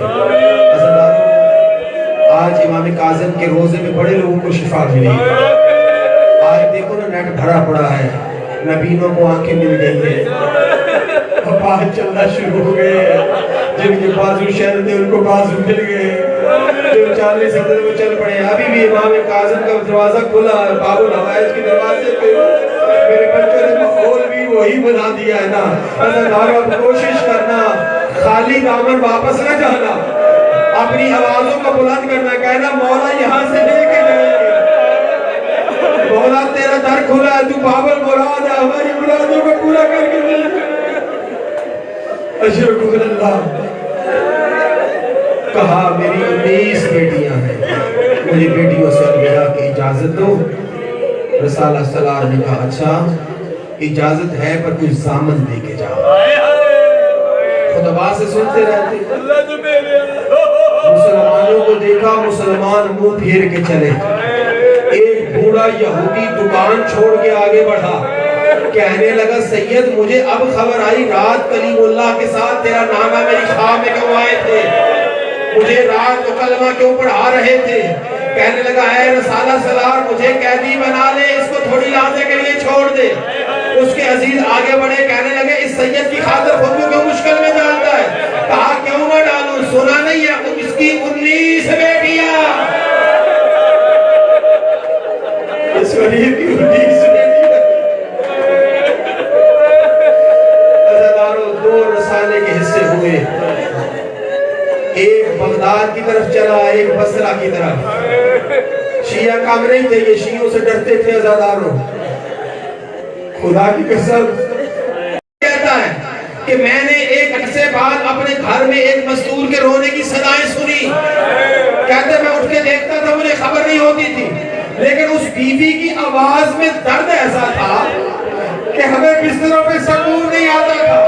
آج امام کاظم کے روزے میں بڑے لوگوں کو شفا ملی، آج دیکھو نا نیٹ بھرا پڑا ہے، نبینوں کو آنکھیں مل گئی ہیں، بات چلنا شروع ہو گئے، جن کے بازو شہر تھے ان کو بازو مل گئے، جو 40 صدر میں چل پڑے۔ ابھی بھی امام کاظم کا دروازہ کھلا ہے، باب الحوائج کے دروازے پہ میرے بچوں نے ماحول بھی وہی بنا دیا ہے نا۔ عزادارو اب کوشش کرنا، خالی دامن واپس نہ جانا، اپنی آوازوں کو بلند کرنا، کہنا مولا یہاں سے لے کے جائیں گے، مولا تیرا در کھلا ہے، تو باب المراد ہے، ہماری مرادوں کو پورا کر کے لے جائیں۔ اشرک اللہ کہا میری 19 بیٹیاں ہیں، مجھے بیٹیوں سے الوداع کی اجازت دو۔ رسالہ سلار نے کہا اچھا اجازت ہے پر کچھ زامن دے کے جاؤ۔ خطبہ سے سنتے رہتے، مسلمانوں کو دیکھا، مسلمان منہ پھیر کے چلے۔ ایک بوڑھا یہودی دکان چھوڑ کے آگے بڑھا، کہنے لگا سید مجھے اب خبر آئی رات کلیم اللہ کے ساتھ تیرا نامہ میری خواب میں کیوں آئے تھے، مجھے رات کو کلمہ کیوں پڑھا رہے تھے۔ کہنے لگا اے رسالہ سلار مجھے قیدی بنا لے، اس کو تھوڑی لحظے کے لیے چھوڑ دے۔ اس کے عزیز آگے بڑھے، کہنے لگے اس سید کی خاطر خود کو کیوں مشکل میں ڈالتا ہے؟ کہا کیوں نہ ڈالوں، سنا نہیں ہے اس کی 19 بیٹیاں، اس غریب کی 19 بیٹیاں۔ عزادارو 2 رسالے کے حصے ہوئے، ایک بغداد کی طرف چلا ایک بصرہ کی طرف۔ شیعہ کام نہیں تھے، یہ شیعوں سے ڈرتے تھے عزادارو۔ خدا کی قسم کہتا ہے کہ میں نے ایک عرصے بعد اپنے گھر میں ایک مستور کے رونے کی صدائیں سنی، کہتے میں اٹھ کے دیکھتا تھا مجھے خبر نہیں ہوتی تھی، لیکن اس بیوی کی آواز میں درد ایسا تھا کہ ہمیں بستروں پہ سکون نہیں آتا تھا۔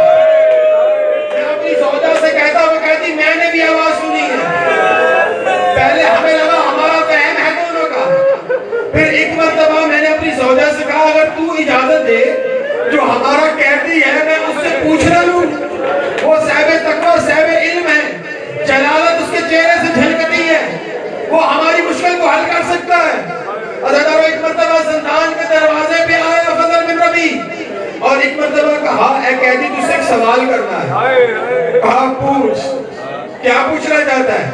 میں اپنی زوجہ سے کہتا وہ کہتی میں نے بھی آواز سنی ہے، پہلے ہمیں لگا ہمارا وہم ہے دونوں کا، پھر ایک مرتبہ میں نے اپنی زوجہ سے کہا اگر تو اجازت دے جو ہمارا قیدی ہے میں اس سے پوچھنا لوں، وہ صاحب تقویٰ صاحب علم ہے، جلالت اس کے چہرے سے جھلکتی ہے، وہ ہماری مشکل کو حل کر سکتا ہے۔ عزادارو ایک مرتبہ زندان کے دروازے پہ آیا فضل بن ربی، اور ایک مرتبہ کہا اے قیدی تجھ سے ایک سوال کرنا ہے۔ کہا پوچھ، کیا پوچھنا چاہتا ہے؟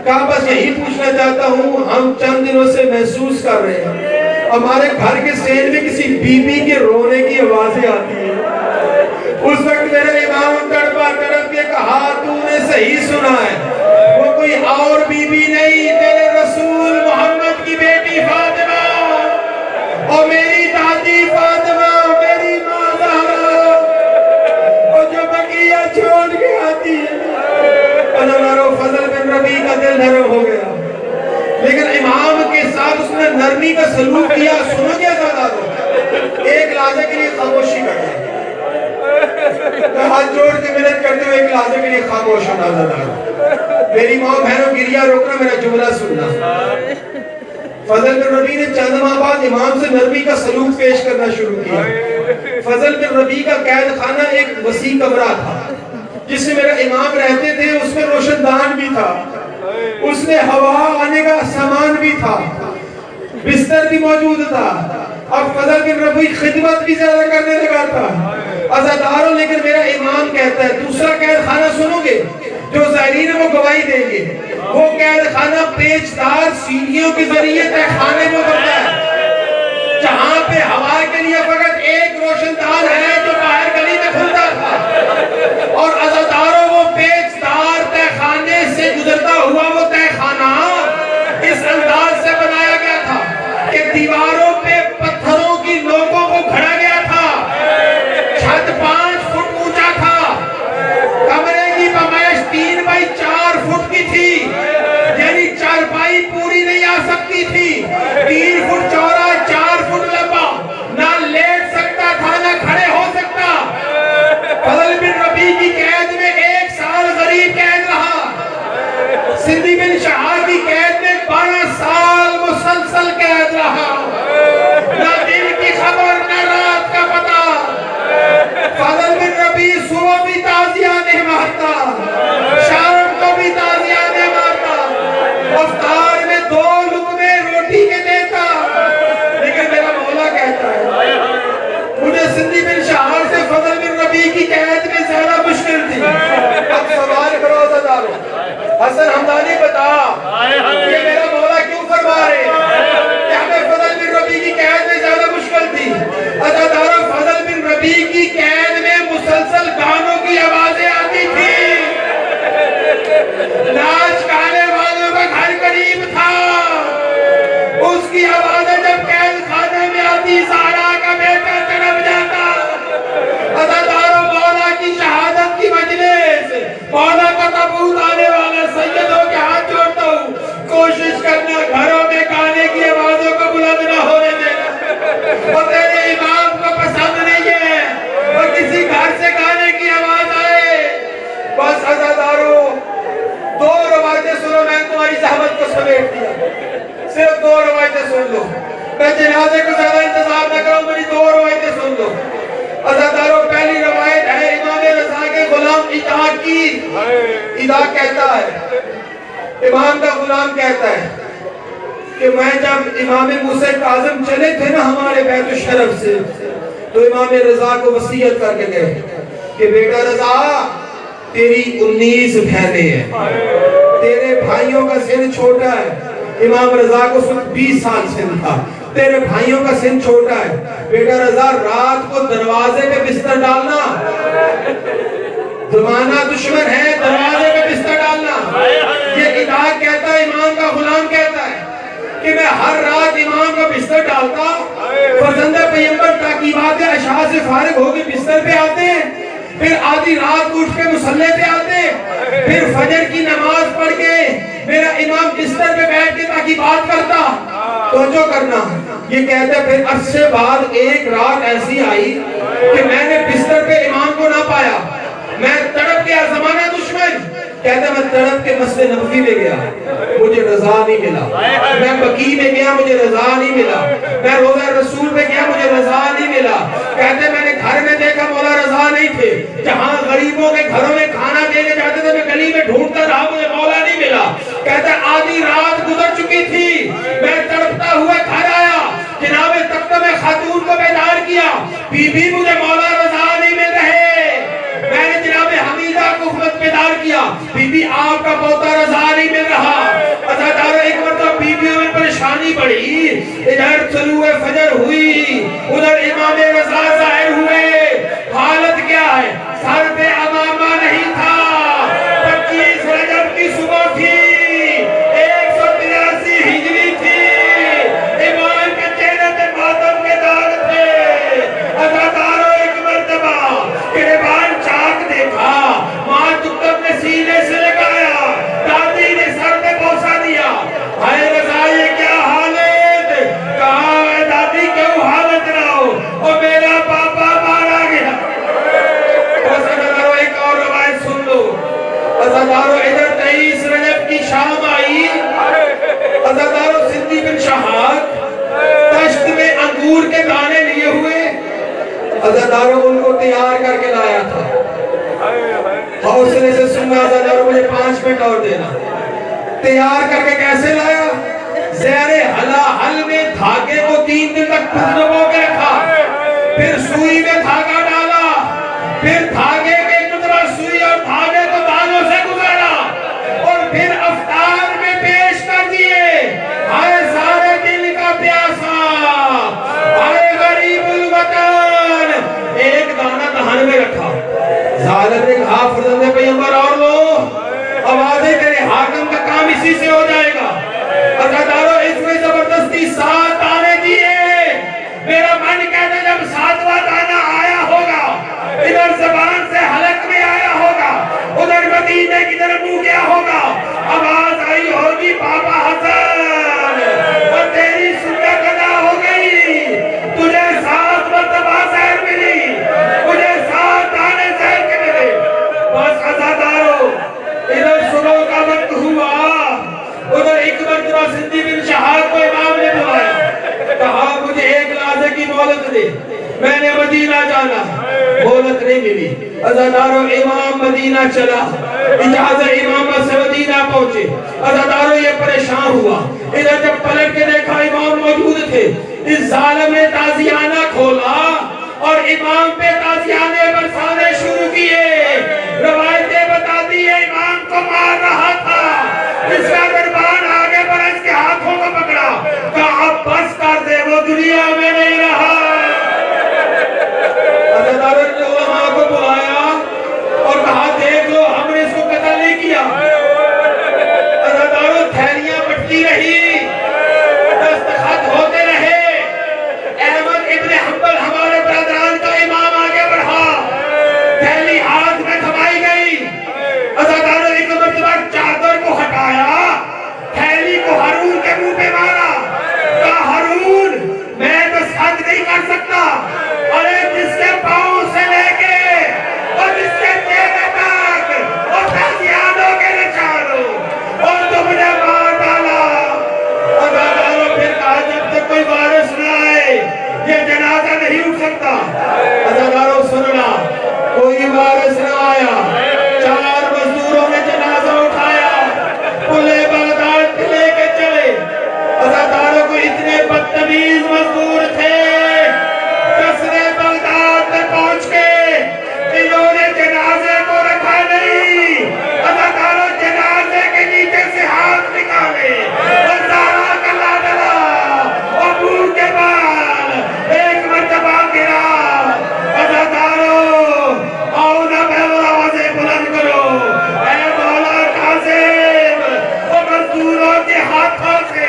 کہا بس یہی پوچھنا چاہتا ہوں، ہم چند دنوں سے محسوس کر رہے ہیں ہمارے گھر کے سٹینڈ میں کسی بی بی کے رونے کی آوازیں آتی ہیں۔ اس وقت میرے امام تڑپا تڑپ کے کہا تو نے صحیح سنا ہے، وہ کوئی اور بی بی نہیں تیرے رسول محمد کی بیٹی فاطمہ اور میری دادی فاطمہ، میری ماں زہرا، اور جو بقیہ چھوڑ کے آتی ہے۔ عزادارو فضل بن ربی کا دل نرم ہو گیا، لیکن امام کے ساتھ اس نے نرمی کا سلوک کیا۔ سنو گیا عزادارو، ایک لحظے کے لیے خاموشی کرتے ہیں، ہاتھ جوڑ کے منت کرتے ہوئے ایک لحظے کے لیے خاموش ہونا۔ عزادارو میری ماں بہنوں گریا روکنا، میرا جملہ سننا۔ فضل بن ربی نے چند ماہ بعد امام سے نرمی کا سلوک پیش کرنا شروع کیا۔ فضل بن ربی کا قید خانہ ایک وسیع کمرہ تھا جس میں میرا امام رہتے تھے، اس میں روشن دان بھی تھا، اس میں ہوا آنے کا سامان بھی تھا، بستر بھی موجود تھا. اب فضل بن ربیع خدمت بھی زیادہ کرنے لگا تھا. عزاداروں لیکن میرا امام کہتا ہے دوسرا قید خانہ سنو گے جو زائرین وہ گواہی دیں گے. وہ قید خانہ پیچدار سیڑھیوں کے ذریعے تہ خانے میں اترتا ہے جہاں پہ ہوا کے لیے فقط ایک روشن دار ہے جو باہر گلی میں کھلتا تھا. اور عزاداروں وہ پیچدار تہ خانے سے گزرتا ہوا وہ تہ خانہ اس انداز سے بنایا گیا تھا کہ دیواروں پہ پتھروں کی نوکوں کو کھڑا گیا تھا. چھت 5 فٹ اونچا تھا. کمرے کی پیمائش 3 بائی 4 فٹ کی تھی، یعنی چارپائی پوری نہیں آ سکتی تھی. 3 فٹ چوڑا 4 فٹ لمبا، نہ لیٹ سکتا تھا نہ کھڑے ہو سکتا. فضل بن ربیع کی قید میں 1 سال غریب قید رہا. سندھی بن شہاب کی قید میں 12 سال مسلسل قید رہا. نہ دن کی خبر نہ رات کا پتہ. فضل بن ربیع صبح بھی تعزیہ نہیں مارتا، شام کو بھی تعزیہ نہیں مارتا. افطار میں 2 لقمے روٹی کے دیتا. لیکن میرا مولا کہتا ہے مجھے سندھی بن شہاب سے فضل بن ربیع کی قید میں زیادہ مشکل تھی. اب سوال کرو عزادارو، حسن حمدانی بتا کہ میرا مولا کیوں فرما رہے ہیں کہ ہمیں فضل بن ربیع کی قید میں زیادہ مشکل تھی. عزادارو فضل بن ربیع کی قید میں مسلسل گانوں کی آوازیں آتی تھی. ناچ گانے والوں کا گھر قریب تھا. اس کی آوازیں جب قید خانے میں آتی زہرا کا بیٹا تڑپ جاتا. عزادارو مولا کی شہادت کی مجلس، مولا کا تابوت آنے والا سیدوں کے ہاتھ جوڑتا ہوں، کوشش کرنا گھروں میں گانے کی آوازوں کو بلند نہ ہونے دینا. اور تیرے امام کو پسند نہیں ہے اور کسی گھر سے گانے کی آواز آئے. بس عزادارو 2 روایتیں سنو، میں تمہاری زحمت کو سمیٹ دیا. صرف 2 روایتیں سن لو. میں جنازے کو زیادہ انتظار نہ کروں، میری 2 روایتیں سن لو. عزادارو پہلی روایت ہے امام رضا کے غلام ادا کی. ادا کہتا ہے، امام کا غلام کہتا ہے کہ میں جب امام موسیٰ کاظم چلے تھے نا ہمارے بیت الشرف سے، تو امام رضا کو وصیت کر کے گئے کہ بیٹا رضا تیری 19 بہنیں ہیں، تیرے بھائیوں کا سن چھوٹا ہے. امام رضا کو صرف 20 سال سن تھا. تیرے بھائیوں کا سن چھوٹا ہے، بیٹا رضا رات کو دروازے پہ بستر ڈالنا، زمانہ دشمن ہے، دروازے پہ بستر ڈالنا. یہ ادا کہتا ہے، امام کا غلام کہتا ہے کہ میں ہر رات امام کا بستر ڈالتا. فرزند پیغمبر تاکیبات اشعاع سے فارغ ہو کے بستر پہ آتے، پھر آدھی رات کو اٹھ کے مصلی پہ آتے، پھر فجر کی نماز پڑھ کے میرا امام بستر پہ بیٹھ کے تاکیبات کرتا. توجہ کرنا، یہ کہتا ہے پھر عرصے بعد ایک رات ایسی آئی کہ میں نے بستر پہ امام کو نہ پایا. میں تڑپ گیا، زمانہ دشمن. کہتا ہے میں تڑپ کے مسجد نبوی میں گیا، مجھے رضا نہیں ملا. میں بقیع میں گیا، مجھے رضا نہیں ملا. میں روضہ رسول پہ گیا، مجھے رضا نہیں ملا. کہتے ہیں میں نے گھر میں دیکھا مولا رضا نہیں تھے. جہاں غریبوں کے گھروں میں کھانا دینے جاتے تھے میں گلی میں ڈھونڈتا رہا، مجھے مولا نہیں ملا. کہتا ہے آدھی رات گزر چکی تھی، میں تڑپتا ہوا گھر آیا، جناب تختم خاتون کو بیدار کیا، بی بی مجھے مولا رضا نہیں مل رہے. میں نے جناب حمیدہ کو بیدار کیا، بی بی آپ کا پوتا رضا نہیں مل رہا. عزادارو ایک مرتبہ بیویوں میں پریشانی بڑھی، ادھر طلوع فجر ہوئی، ادھر امام رضا ظاہر ہوئے. حالت کیا ہے؟ سر پہ امامہ نہیں تھا، 25 رجب کی صبح تھی، 183 ہجری تھی، امام کے چہرے پہ ماتم کے داغ تھے. عزادارو ایک مرتبہ گریبان چاک دیکھا، ماں تکتب نے سینے سے لگایا، دادی نے سر پہ بوسہ دیا. ہائے رضا یہ کیا حالت؟ کہا اے دادی کیوں حالت نہ ہو، اور میرا پاپا مارا گیا. عزادارو ایک اور روایت سن لو. عزادارو ادھر 23 رجب کی شام آئی. عزادارو سندھی بن شہاب کشت میں انگور کے دانے لیے ہوئے. عزادارو ان کو تیار کر کے لایا تھا. حوصلے سے سننا عزادارو، مجھے 5 منٹ اور دینا. تیار کر کے کیسے لایا؟ زیر حل میں دھاگے کو 3 دن تک خود ڈبو کے رکھا، پھر سوئی میں دھاگا ڈالا، پھر دھاگے کے ٹکڑا سوئی اور دھاگے کو دانوں سے گزارا اور پھر افطار میں پیش کر دیے۔ ہائے سارے دل کا پیاسا، ہائے غریب الوطن، ایک دانہ دہن میں رکھا۔ ظالم نے کہا فرزند پیغمبر اور لو، آوازیں کرے حاکم کا کام اسی سے ہو جائے گا۔ عزادارو اس میں زبردستی 7 دانے دیے۔ میرا من کہتا جب 7واں دانہ آیا ہوگا، ادھر زبان سے حلق میں آیا ہوگا، ادھر مدینے کی طرف منہ گیا ہوگا، آواز آئی ہوگی بابا حسن اور تیری سنت ادا ہو گئی، تجھے 7 مرتبہ زہر ملی، مجھے 7 دانے زہر کے ملے۔ بس عزادارو ادھر صبح کا وقت ہوا، ادھر ایک مرتبہ سندھی بن شہاب کو امام نے بلایا، کہا مجھے 1 لحظے کی مہلت دے، میں نے مدینہ جانا۔ مہلت نہیں ملی۔ عزادارو امام مدینہ چلا، اجازت امامت سے مدینہ پہنچے۔ عزادارو یہ پریشان ہوا، ادھر جب پلٹ کے دیکھا امام موجود تھے، اس ظالم نے تازیانہ کھولا اور امام پہ تازیانے برسانے شروع کیے۔ روایتیں بتاتی ہے امام کو مار رہا تھا، اس کا دربان آگے بڑھا، اس کے ہاتھوں کو پکڑا، کہا اب بس کر دے، وہ دنیا میں نہیں رہا۔ عزادارو نے علماء کو بلایا اور کہا دیکھ لو ہم نے اس کو قتل نہیں کیا۔ عزادارو تھیلیاں بٹتی رہی، دستخط ہوتے رہے، احمد ابن حنبل ہمارے برادران کا امام آگے بڑھا، تھیلی ہاتھ میں تھمائی گئی۔ عزادارو ایک مرتبہ چادر کو ہٹایا، تھیلی کو ہارون کے منہ پہ مارا، کہا ہارون میں دستخط نہیں کر سکتا، ارے جس کے پاؤں سے لے کے اور جس کے چہرے تک اور تازیانوں کے نشانوں اور تم نے مار ڈالا۔ عزادارو پھر کہا جب تک کوئی وارث نہ آئے یہ جنازہ نہیں اٹھ سکتا۔ عزادارو سننا، کوئی وارث نہ آیا، 4 مزدوروں نے جنازہ اٹھایا، پلے بغداد پہ لے کے چلے۔ عزادارو کو اتنے بدتمیز مزدور تھے، قصرِ بغداد میں پہنچ کے انہوں نے جنازے کو رکھا نہیں، عزادارو جنازے کے نیچے سے ہاتھ نکالے اور زہرا کلا ڈلا اور منہ کے بال ایک مرتبہ گرا۔ عزادارو آؤ نہ بہت آوازیں بلند کرو، اے مولا کاظم، وہ مزدوروں کے ہاتھوں سے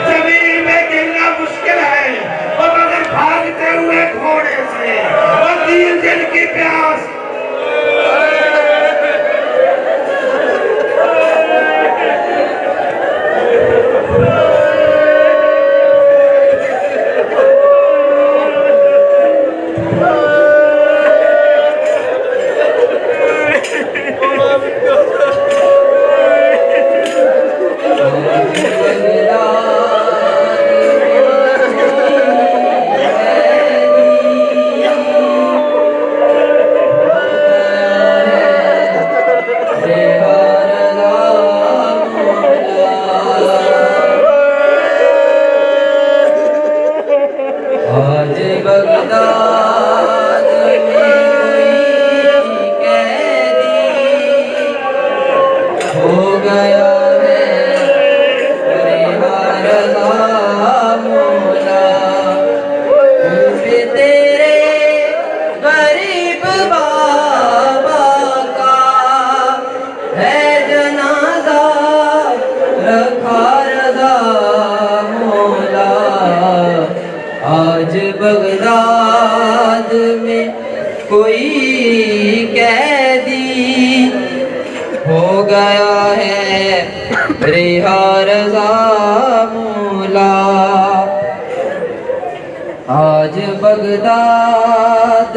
زمین میں گرنا مشکل ہے، اور مگر بھاگتے ہوئے گھوڑے سے اور دل کی پیاس۔ بغداد میں کوئی قیدی ہو گیا ہے رہا رضا مولا۔ آج بغداد